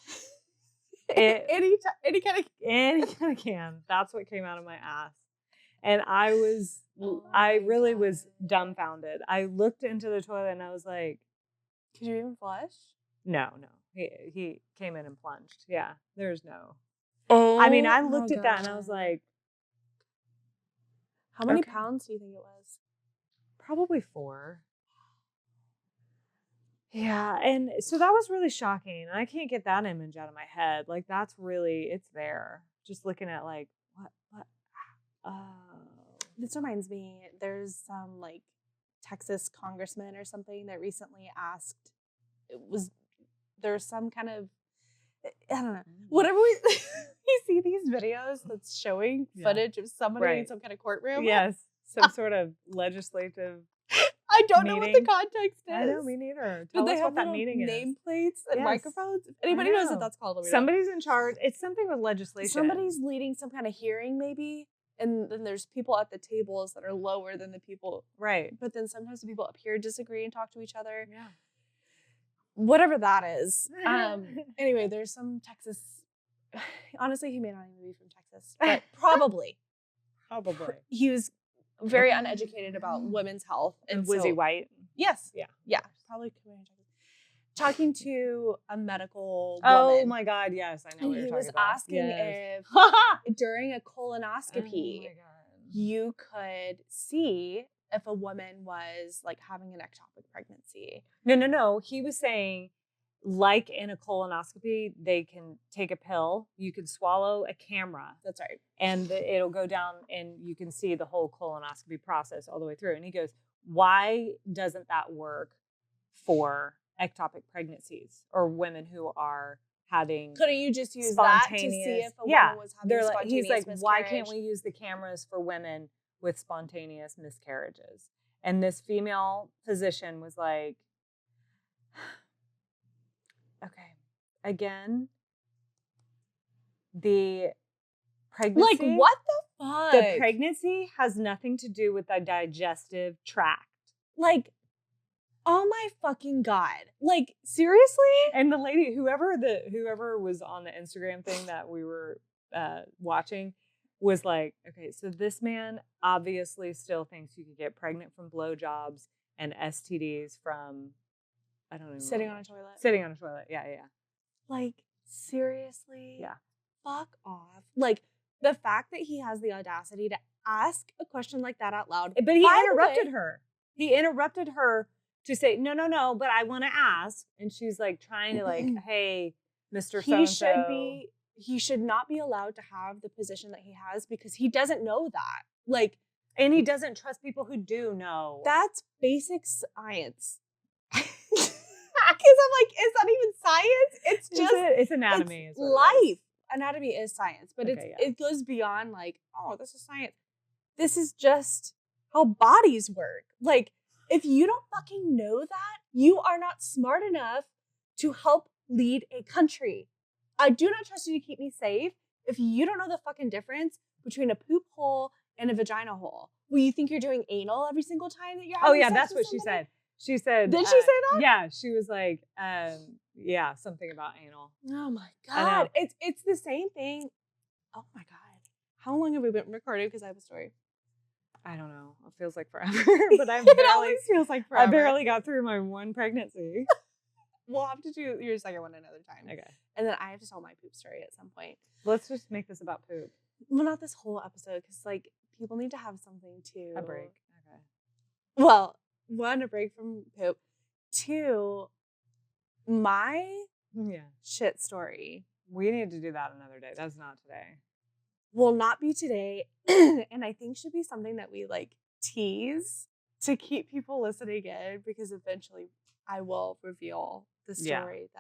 Any kind of can. That's what came out of my ass. And I my really God. was dumbfounded. I looked into the toilet and I was like, Could you even flush? no. He came in and plunged. Yeah, there's no. Oh, I mean, I looked at that and I was like, how many okay. pounds do you think it was? probably 4. Yeah, and so that was really shocking. I can't get that image out of my head. Like, that's really, it's there. Just looking at like, what? Oh. This reminds me, there's some like Texas congressman or something that recently asked, there's some kind of, I don't know, whatever you see these videos that's showing footage of somebody in some kind of courtroom. Yes, some sort of legislative. I don't know what the meeting. context is. I know, me neither. But Tell they us have what that little meeting is. nameplates and Yes. microphones. If anybody knows what know. that's called, let me know. Somebody's in charge. It's something with legislation. Somebody's leading some kind of hearing, maybe, and then there's people at the tables that are lower than the people. Right. But then sometimes the people up here disagree and talk to each other. Yeah. Whatever that is. Anyway, there's some Texas. Honestly, he may not even be from Texas, but probably. He was very uneducated about women's health. And was he white? Yes. Yeah. Yeah. Probably coming from Texas. Talking to a medical Oh woman. my God! Yes, I know. And What you're he talking was about. asking Yes. if during a colonoscopy, Oh my God. you could see if a woman was like having an ectopic pregnancy. No. He was saying, like in a colonoscopy, they can take a pill. You can swallow a camera. That's right. And it'll go down and you can see the whole colonoscopy process all the way through. And he goes, why doesn't that work for ectopic pregnancies or women who are having Couldn't you just use that to see if a woman was having spontaneous he's like, miscarriage? why can't we use the cameras for women with spontaneous miscarriages? And this female physician was like, okay, again, the pregnancy. Like, what the fuck? The pregnancy has nothing to do with the digestive tract. Like, oh my fucking God. Like, seriously? And the lady, whoever was on the Instagram thing that we were watching was like, okay, so this man obviously still thinks you could get pregnant from blowjobs and STDs from, I don't know. Sitting on a toilet. Sitting on a toilet. Yeah. Like, seriously? Yeah. Fuck off. Like, the fact that he has the audacity to ask a question like that out loud. But he interrupted her. He interrupted her to say, no, but I want to ask. And she's like trying to like, hey, Mr. So-and-so. He should not be allowed to have the position that he has because he doesn't know that. Like, and he doesn't trust people who do know. That's basic science. Because I'm like, it's not even science. It's just it's anatomy. It's life. Anatomy is science, but it goes beyond like, oh, this is science. This is just how bodies work. Like, if you don't fucking know that, you are not smart enough to help lead a country. I do not trust you to keep me safe if you don't know the fucking difference between a poop hole and a vagina hole. Well, you think you're doing anal every single time that you're having sex that's with what somebody? she said. Did she say that? Yeah, she was like, yeah, something about anal. Oh my God. It's the same thing. Oh my God. How long have we been recording? Because I have a story. I don't know. It feels like forever, but it always feels like forever. I barely got through my one pregnancy. We'll have to do your second one another time. Okay. And then I have to tell my poop story at some point. Let's just make this about poop. Well, not this whole episode, because like people need to have something to a break. Okay. Well, 1, a break from poop. 2, my shit story. We need to do that another day. That's not today. Will not be today, and I think should be something that we like tease to keep people listening in, because eventually I will reveal the story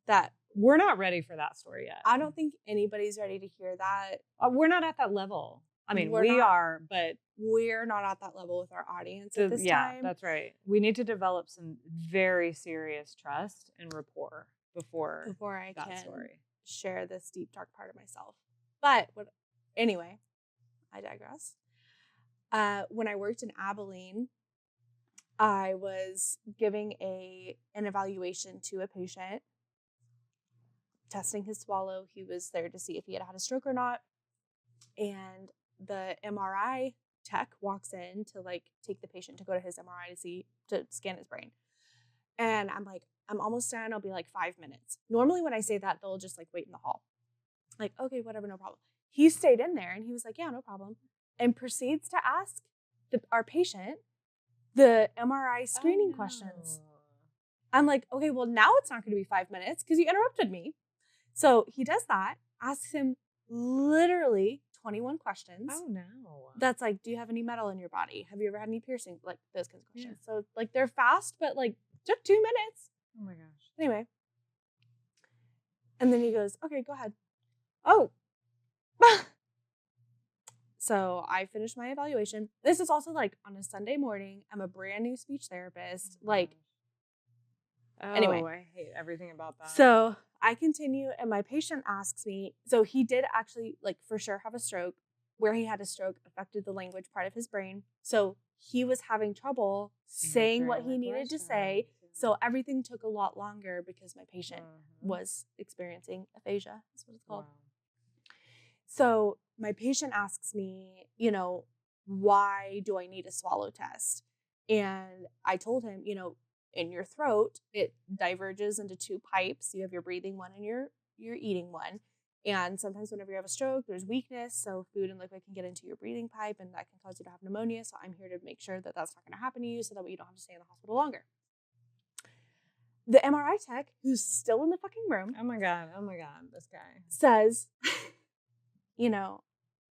that we're not ready for that story yet. I don't think anybody's ready to hear that. We're not at that level. I mean, we are, but we're not at that level with our audience at this time. Yeah, that's right. We need to develop some very serious trust and rapport before I that can story. share this deep, dark part of myself. But anyway, I digress. When I worked in Abilene, I was giving an evaluation to a patient, testing his swallow. He was there to see if he had a stroke or not. And the MRI tech walks in to like take the patient to go to his MRI to scan his brain. And I'm like, I'm almost done. I'll be like 5 minutes. Normally when I say that, they'll just like wait in the hall. Like, okay, whatever, no problem. He stayed in there and he was like, yeah, no problem. And proceeds to ask our patient the MRI screening questions. I'm like, okay, well now it's not going to be 5 minutes because you interrupted me. So he does that, asks him literally 21 questions. Oh no. That's like, do you have any metal in your body? Have you ever had any piercing? Like those kinds of questions. Yeah. So like they're fast, but like took 2 minutes. Oh my gosh. Anyway. And then he goes, okay, go ahead. Oh. So I finished my evaluation. This is also like on a Sunday morning. I'm a brand new speech therapist. Anyway. I hate everything about that. So I continue and my patient asks me, so he did actually like for sure have a stroke. Where he had a stroke affected the language part of his brain. So he was having trouble saying what he needed to say. So everything took a lot longer because my patient was experiencing aphasia. That's what it's called. Wow. So my patient asks me, why do I need a swallow test? And I told him, in your throat, it diverges into 2 pipes. You have your breathing one and your eating one. And sometimes whenever you have a stroke, there's weakness. So food and liquid can get into your breathing pipe and that can cause you to have pneumonia. So I'm here to make sure that that's not going to happen to you so that way you don't have to stay in the hospital longer. The MRI tech, who's still in the fucking room. Oh my God, this guy. Says,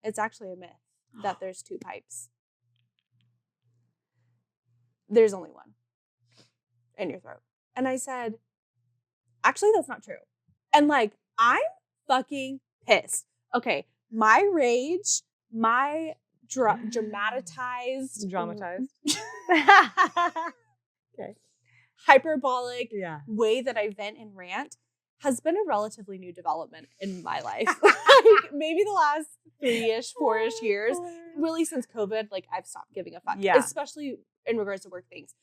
it's actually a myth that there's 2 pipes. There's only one in your throat. And I said, actually, that's not true. And like, I'm fucking pissed. Okay, my rage, my dramatized. Okay. Hyperbolic way that I vent and rant has been a relatively new development in my life. Like maybe the last 3-ish, 4-ish years, really since COVID, like I've stopped giving a fuck, especially in regards to work things.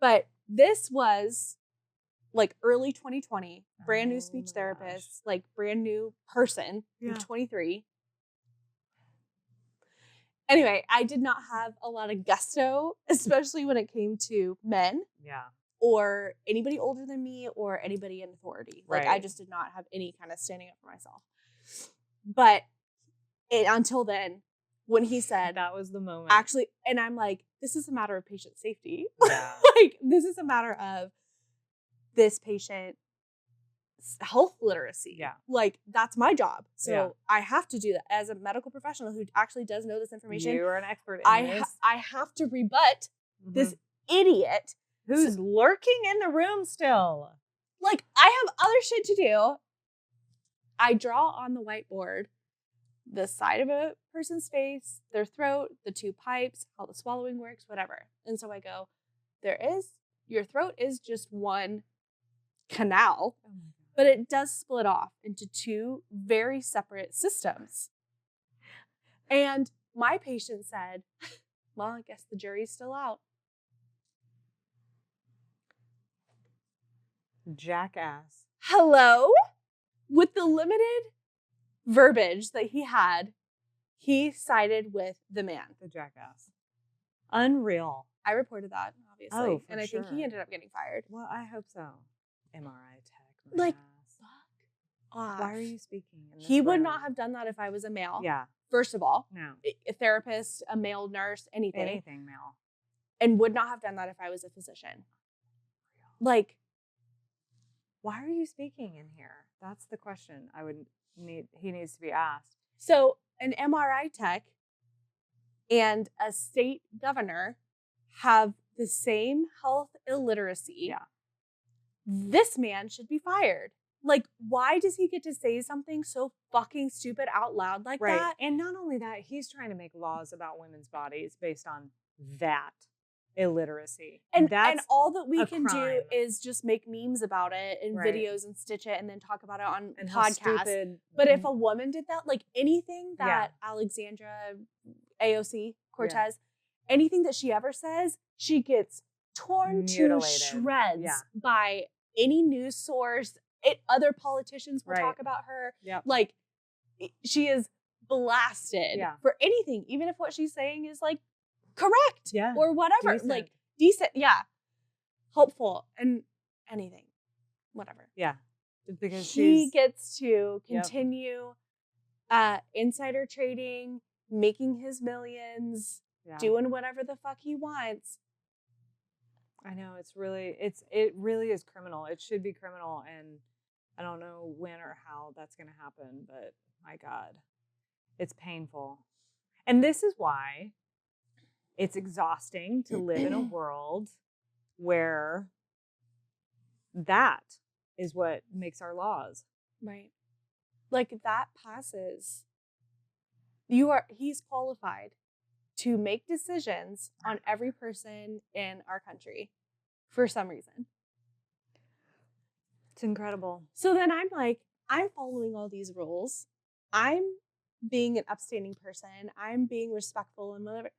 But this was like early 2020, brand new speech therapist, like brand new person, 23. Anyway, I did not have a lot of gusto, especially when it came to men. Yeah. Or anybody older than me or anybody in authority. Like I just did not have any kind of standing up for myself. But until then, when he said that was the moment. Actually, and I'm like, this is a matter of patient safety. Yeah. Like this is a matter of this patient's health literacy. Yeah. Like that's my job. So I have to do that as a medical professional who actually does know this information. You are an expert in this. I have to rebut this idiot who's lurking in the room still. Like, I have other shit to do. I draw on the whiteboard the side of a person's face, their throat, the 2 pipes, how the swallowing works, whatever. And so I go, your throat is just one canal, but it does split off into 2 very separate systems. And my patient said, well, I guess the jury's still out. Jackass. Hello? With the limited verbiage that he had, he sided with the man. The jackass. Unreal. I reported that, obviously. Oh, and I think he ended up getting fired. Well, I hope so. MRI tech. Like, fuck off. Why are you speaking? He would not have done that if I was a male. Yeah. First of all. No. A therapist, a male nurse, anything. Anything male. And would not have done that if I was a physician. Like, why are you speaking in here? That's the question he needs to be asked. So an MRI tech and a state governor have the same health illiteracy. Yeah. This man should be fired. Like, why does he get to say something so fucking stupid out loud like that? And not only that, he's trying to make laws about women's bodies based on that illiteracy. And that's all that we can crime. do is just make memes about it and videos and stitch it and then talk about it on podcasts. But if a woman did that, like anything that Alexandra AOC Cortez, anything that she ever says, she gets torn to shreds by any news source. Other politicians will talk about her. Like, she is blasted for anything, even if what she's saying is like correct or whatever. Decent. Like decent, hopeful and anything, whatever. Yeah, because she gets to continue insider trading, making his millions, doing whatever the fuck he wants. I know it really is criminal. It should be criminal, and I don't know when or how that's going to happen, but my God, it's painful. And this is why it's exhausting to live in a world where that is what makes our laws. Right. Like, that passes. He's qualified to make decisions on every person in our country for some reason. It's incredible. So then I'm like, I'm following all these rules. I'm being an upstanding person. I'm being respectful and whatever.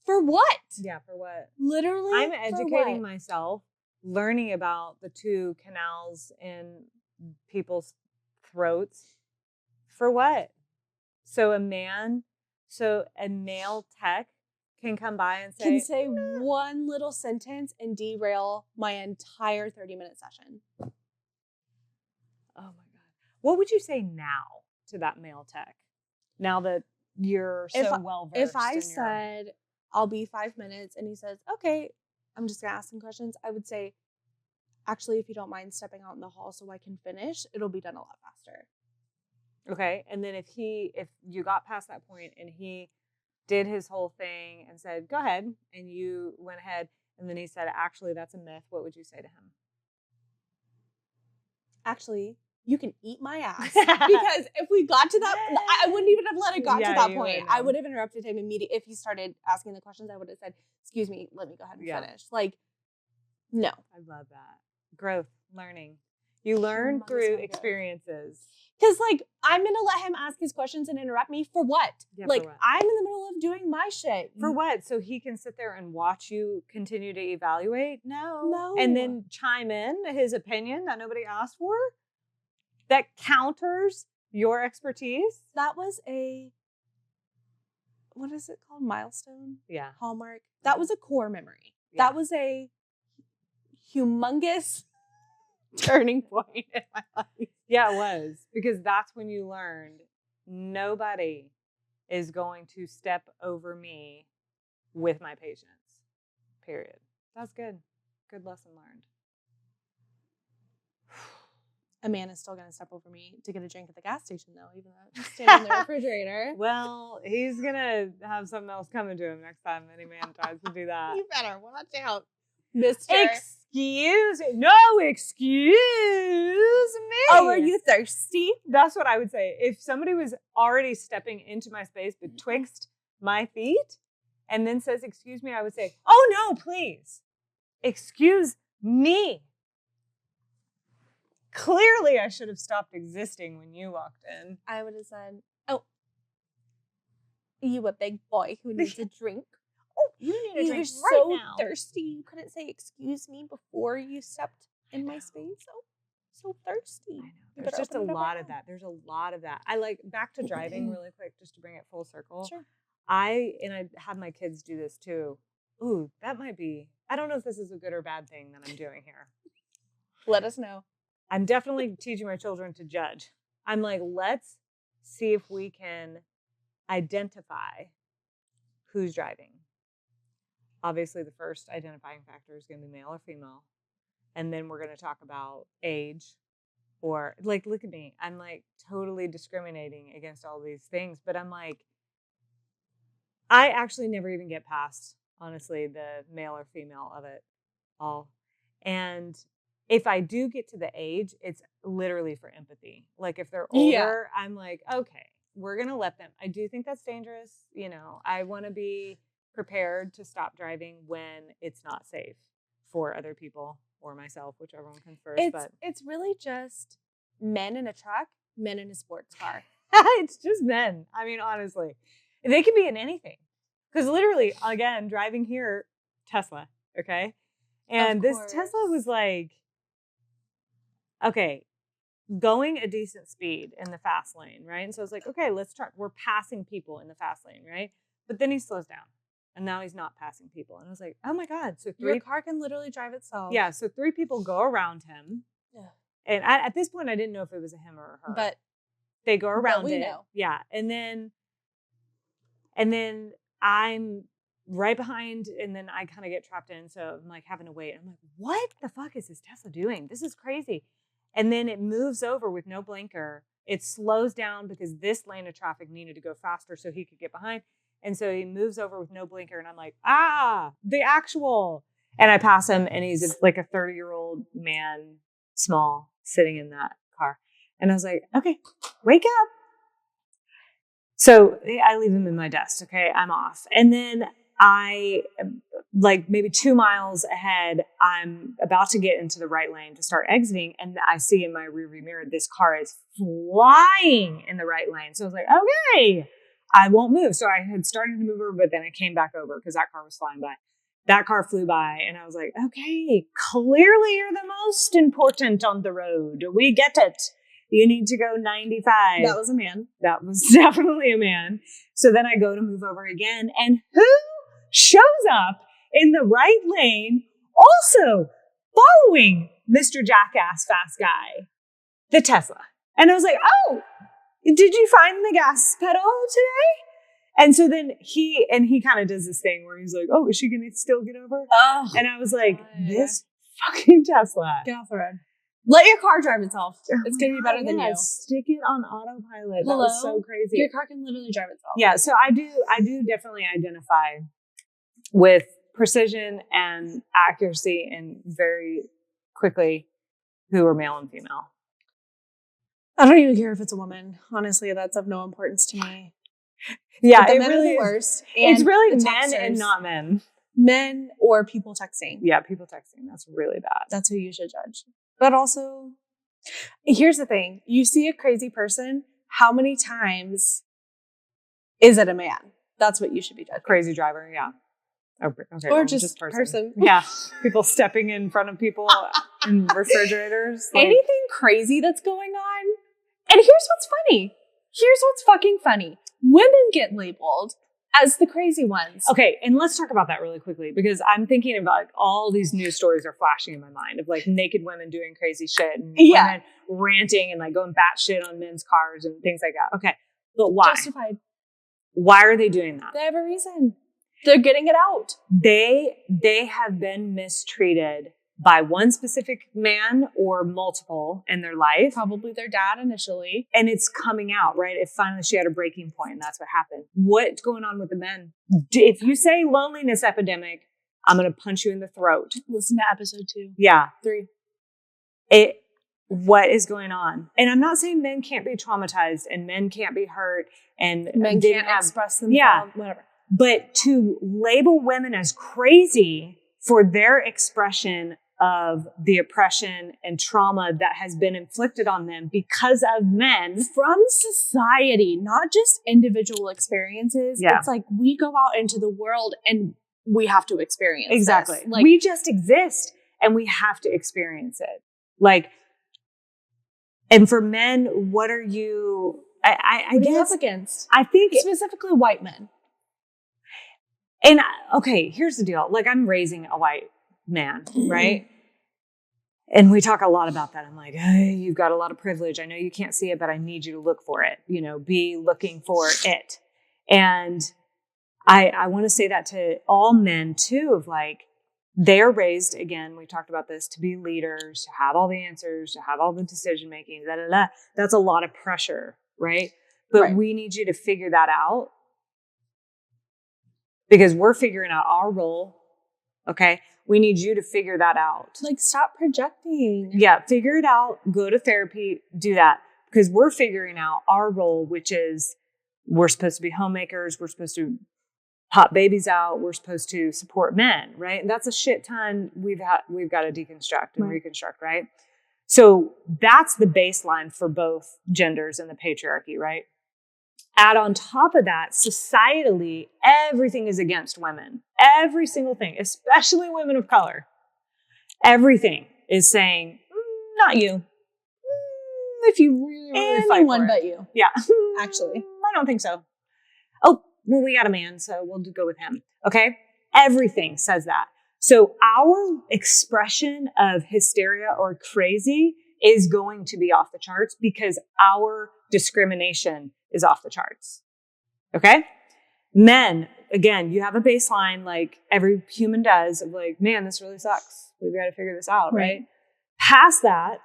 For what? Yeah, for what? Literally, I'm educating myself, learning about the 2 canals in people's throats. For what? So a male tech can come by and say one little sentence and derail my entire 30-minute session. Oh my God. What would you say now to that male tech? Now that you're so well versed. If I said, I'll be 5 minutes, and he says, okay, I'm just going to ask some questions, I would say, actually, if you don't mind stepping out in the hall so I can finish, it'll be done a lot faster. Okay. And then if you got past that point and he did his whole thing and said, go ahead, and you went ahead, and then he said, actually, that's a myth, what would you say to him? Actually, you can eat my ass. Because if we got to that, I wouldn't even have let it got to that point. I would have interrupted him immediately. If he started asking the questions, I would have said, excuse me, let me go ahead and finish. Like, no. I love that. Growth, learning. You learn through experiences. Because, like, I'm going to let him ask his questions and interrupt me for what? Yeah, like, for what? I'm in the middle of doing my shit. For what? So he can sit there and watch you continue to evaluate? No. And then chime in his opinion that nobody asked for? That counters your expertise? That was what is it called? Milestone? Yeah. Hallmark? That was a core memory. Yeah. That was a humongous turning point in my life. Yeah, it was. Because that's when you learned nobody is going to step over me with my patience. Period. That's good. Good lesson learned. A man is still going to step over me to get a drink at the gas station, though, even though I'm standing in the refrigerator. Well, he's going to have something else coming to him next time any man tries to do that. You better watch out, mister. Excuse me. No, excuse me. Oh, are you thirsty? That's what I would say. If somebody was already stepping into my space betwixt my feet and then says, excuse me, I would say, oh, no, please. Excuse me. Clearly, I should have stopped existing when you walked in. I would have said, oh, you a big boy who needs a drink? Oh, you need a drink right now. You're so thirsty. You couldn't say excuse me before you stepped in my space. Oh, so thirsty. I know. There's just a lot of that. There's a lot of that. I like, back to driving really quick, just to bring it full circle. Sure. I have my kids do this too. Ooh, that might be, I don't know if this is a good or bad thing that I'm doing here. Let us know. I'm definitely teaching my children to judge. I'm like, let's see if we can identify who's driving. Obviously, the first identifying factor is going to be male or female. And then we're going to talk about age or, like, look at me. I'm like totally discriminating against all these things. But I'm like, I actually never even get past, honestly, the male or female of it all. And if I do get to the age, it's literally for empathy. Like if they're older, I'm like, okay, we're going to let them. I do think that's dangerous. You know, I want to be prepared to stop driving when it's not safe for other people or myself, whichever one comes first. It's really just men in a truck, men in a sports car. It's just men. I mean, honestly, they can be in anything. Because literally, again, driving here, Tesla, okay? And this Tesla was like, okay, going a decent speed in the fast lane, right? And so I was like, okay, let's try. We're passing people in the fast lane, right? But then he slows down. And now he's not passing people. And I was like, oh my God. So your car can literally drive itself. Yeah. So 3 people go around him. Yeah. And at this point, I didn't know if it was a him or a her. But they go around we it. Know. Yeah. And then I'm right behind, and then I kind of get trapped in. So I'm like having to wait. I'm like, what the fuck is this Tesla doing? This is crazy. And then it moves over with no blinker. It slows down because this lane of traffic needed to go faster so he could get behind. And so he moves over with no blinker. And I'm like, the actual. And I pass him, and he's like a 30-year-old man, small, sitting in that car. And I was like, okay, wake up. So I leave him in my desk. Okay, I'm off. And then I, like maybe 2 miles ahead, I'm about to get into the right lane to start exiting. And I see in my rearview mirror, this car is flying in the right lane. So I was like, okay, I won't move. So I had started to move over, but then I came back over because that car was flying by. That car flew by, and I was like, okay, clearly you're the most important on the road. We get it. You need to go 95. That was a man. That was definitely a man. So then I go to move over again, and who shows up in the right lane, also following Mr. Jackass Fast Guy? The Tesla. And I was like, oh, did you find the gas pedal today? And so then he kind of does this thing where he's like, oh, is she going to still get over? Oh, and I was like, this fucking Tesla. Catherine. Let your car drive itself. It's going to be better than you. Stick it on autopilot. Hello? That was so crazy. Your car can literally drive itself. Yeah. So I do definitely identify with precision and accuracy and very quickly who are male and female. I don't even care if it's a woman. Honestly, that's of no importance to me. Yeah, it really is the worst. It's really men and not men. Men or people texting. Yeah, people texting. That's really bad. That's who you should judge. But also, here's the thing. You see a crazy person, how many times is it a man? That's what you should be judging. Crazy driver, yeah. Okay, or just person. Yeah. People stepping in front of people in refrigerators. Like, anything crazy that's going on. And here's what's funny. Here's what's fucking funny. Women get labeled as the crazy ones. Okay, and let's talk about that really quickly, because I'm thinking about like, all these news stories are flashing in my mind of like naked women doing crazy shit and women ranting and like going batshit on men's cars and things like that. Okay, but why? Justified. Why are they doing that? They have a reason. They're getting it out. They have been mistreated by one specific man or multiple in their life. Probably their dad initially. And it's coming out, right? If finally she had a breaking point and that's what happened. What's going on with the men? If you say loneliness epidemic, I'm going to punch you in the throat. Listen to episode 2. Yeah. 3. What is going on? And I'm not saying men can't be traumatized and men can't be hurt and men can't express themselves. Yeah. Whatever. But to label women as crazy for their expression of the oppression and trauma that has been inflicted on them because of men from society, not just individual experiences. Yeah. It's like we go out into the world and we have to experience exactly. This. Like, we just exist and we have to experience it. Like, and for men, what are you? I guess up against. I think specifically white men. And okay, here's the deal. Like, I'm raising a white man, right? And we talk a lot about that. I'm like, hey, you've got a lot of privilege. I know you can't see it, but I need you to look for it. You know, be looking for it. And I want to say that to all men too, of like, they're raised, again, we talked about this, to be leaders, to have all the answers, to have all the decision making, That's a lot of pressure, right? But we need you to figure that out. Because we're figuring out our role, okay? We need you to figure that out. Like, stop projecting. Yeah, figure it out. Go to therapy. Do that. Because we're figuring out our role, which is we're supposed to be homemakers. We're supposed to pop babies out. We're supposed to support men, right? And that's a shit ton we've got to deconstruct and reconstruct, right? So that's the baseline for both genders in the patriarchy, right? Add on top of that, societally, everything is against women. Every single thing, especially women of color. Everything is saying, not you. If you really fight Anyone for it. but you. Yeah. Actually. I don't think so. Oh, well, we got a man, so we'll go with him. Okay? Everything says that. So our expression of hysteria or crazy is going to be off the charts because our discrimination is off the charts. Okay? Men, again, you have a baseline like every human does of like, man, this really sucks. We've got to figure this out, right? Past that,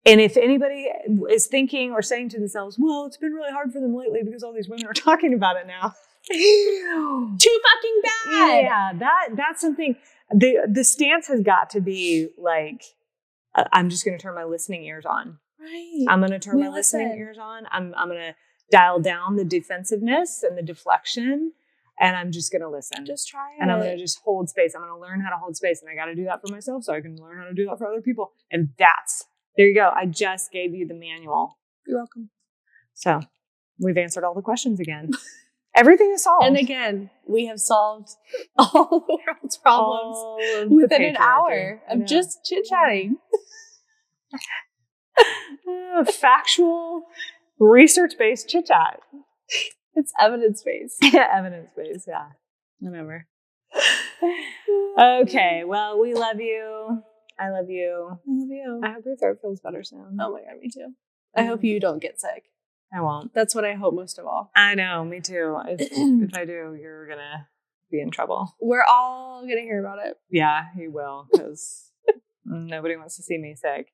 and if anybody is thinking or saying to themselves, well, it's been really hard for them lately because all these women are talking about it now. Too fucking bad. Yeah, that's something. The stance has got to be like, I'm just going to turn my listening ears on. Right. I'm going to turn my listening ears on. I'm going to dial down the defensiveness and the deflection, and I'm just going to listen. Just try it. And I'm going to just hold space. I'm going to learn how to hold space, and I got to do that for myself so I can learn how to do that for other people. And there you go. I just gave you the manual. You're welcome. So we've answered all the questions again. Everything is solved. And again, we have solved all the world's problems within an hour of just chit-chatting. Factual, research-based chit-chat. It's evidence-based. Yeah, evidence-based, yeah. Whatever. Okay, well, we love you. I love you. I love you. I hope your throat feels better soon. Oh my God, me too. I hope you don't get sick. I won't. That's what I hope most of all. I know, me too. If I do, you're going to be in trouble. We're all going to hear about it. Yeah, you will, because nobody wants to see me sick.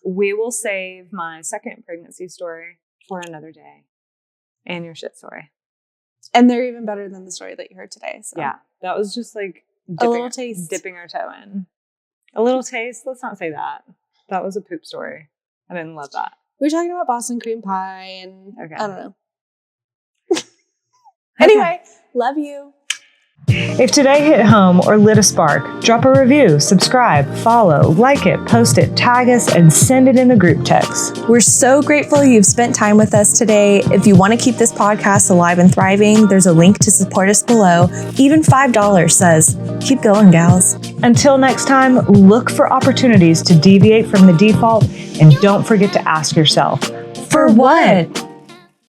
We will save my second pregnancy story for another day. And your shit story. And they're even better than the story that you heard today. So. Yeah, that was just like a little taste. Dipping our toe in. A little taste? Let's not say that. That was a poop story. I didn't love that. We were talking about Boston cream pie and I don't know. Anyway, love you. If today hit home or lit a spark, drop a review, subscribe, follow, like it, post it, tag us, and send it in the group text. We're so grateful you've spent time with us today. If you want to keep this podcast alive and thriving, there's a link to support us below. Even $5 says, keep going, gals. Until next time, look for opportunities to deviate from the default, and don't forget to ask yourself, for what?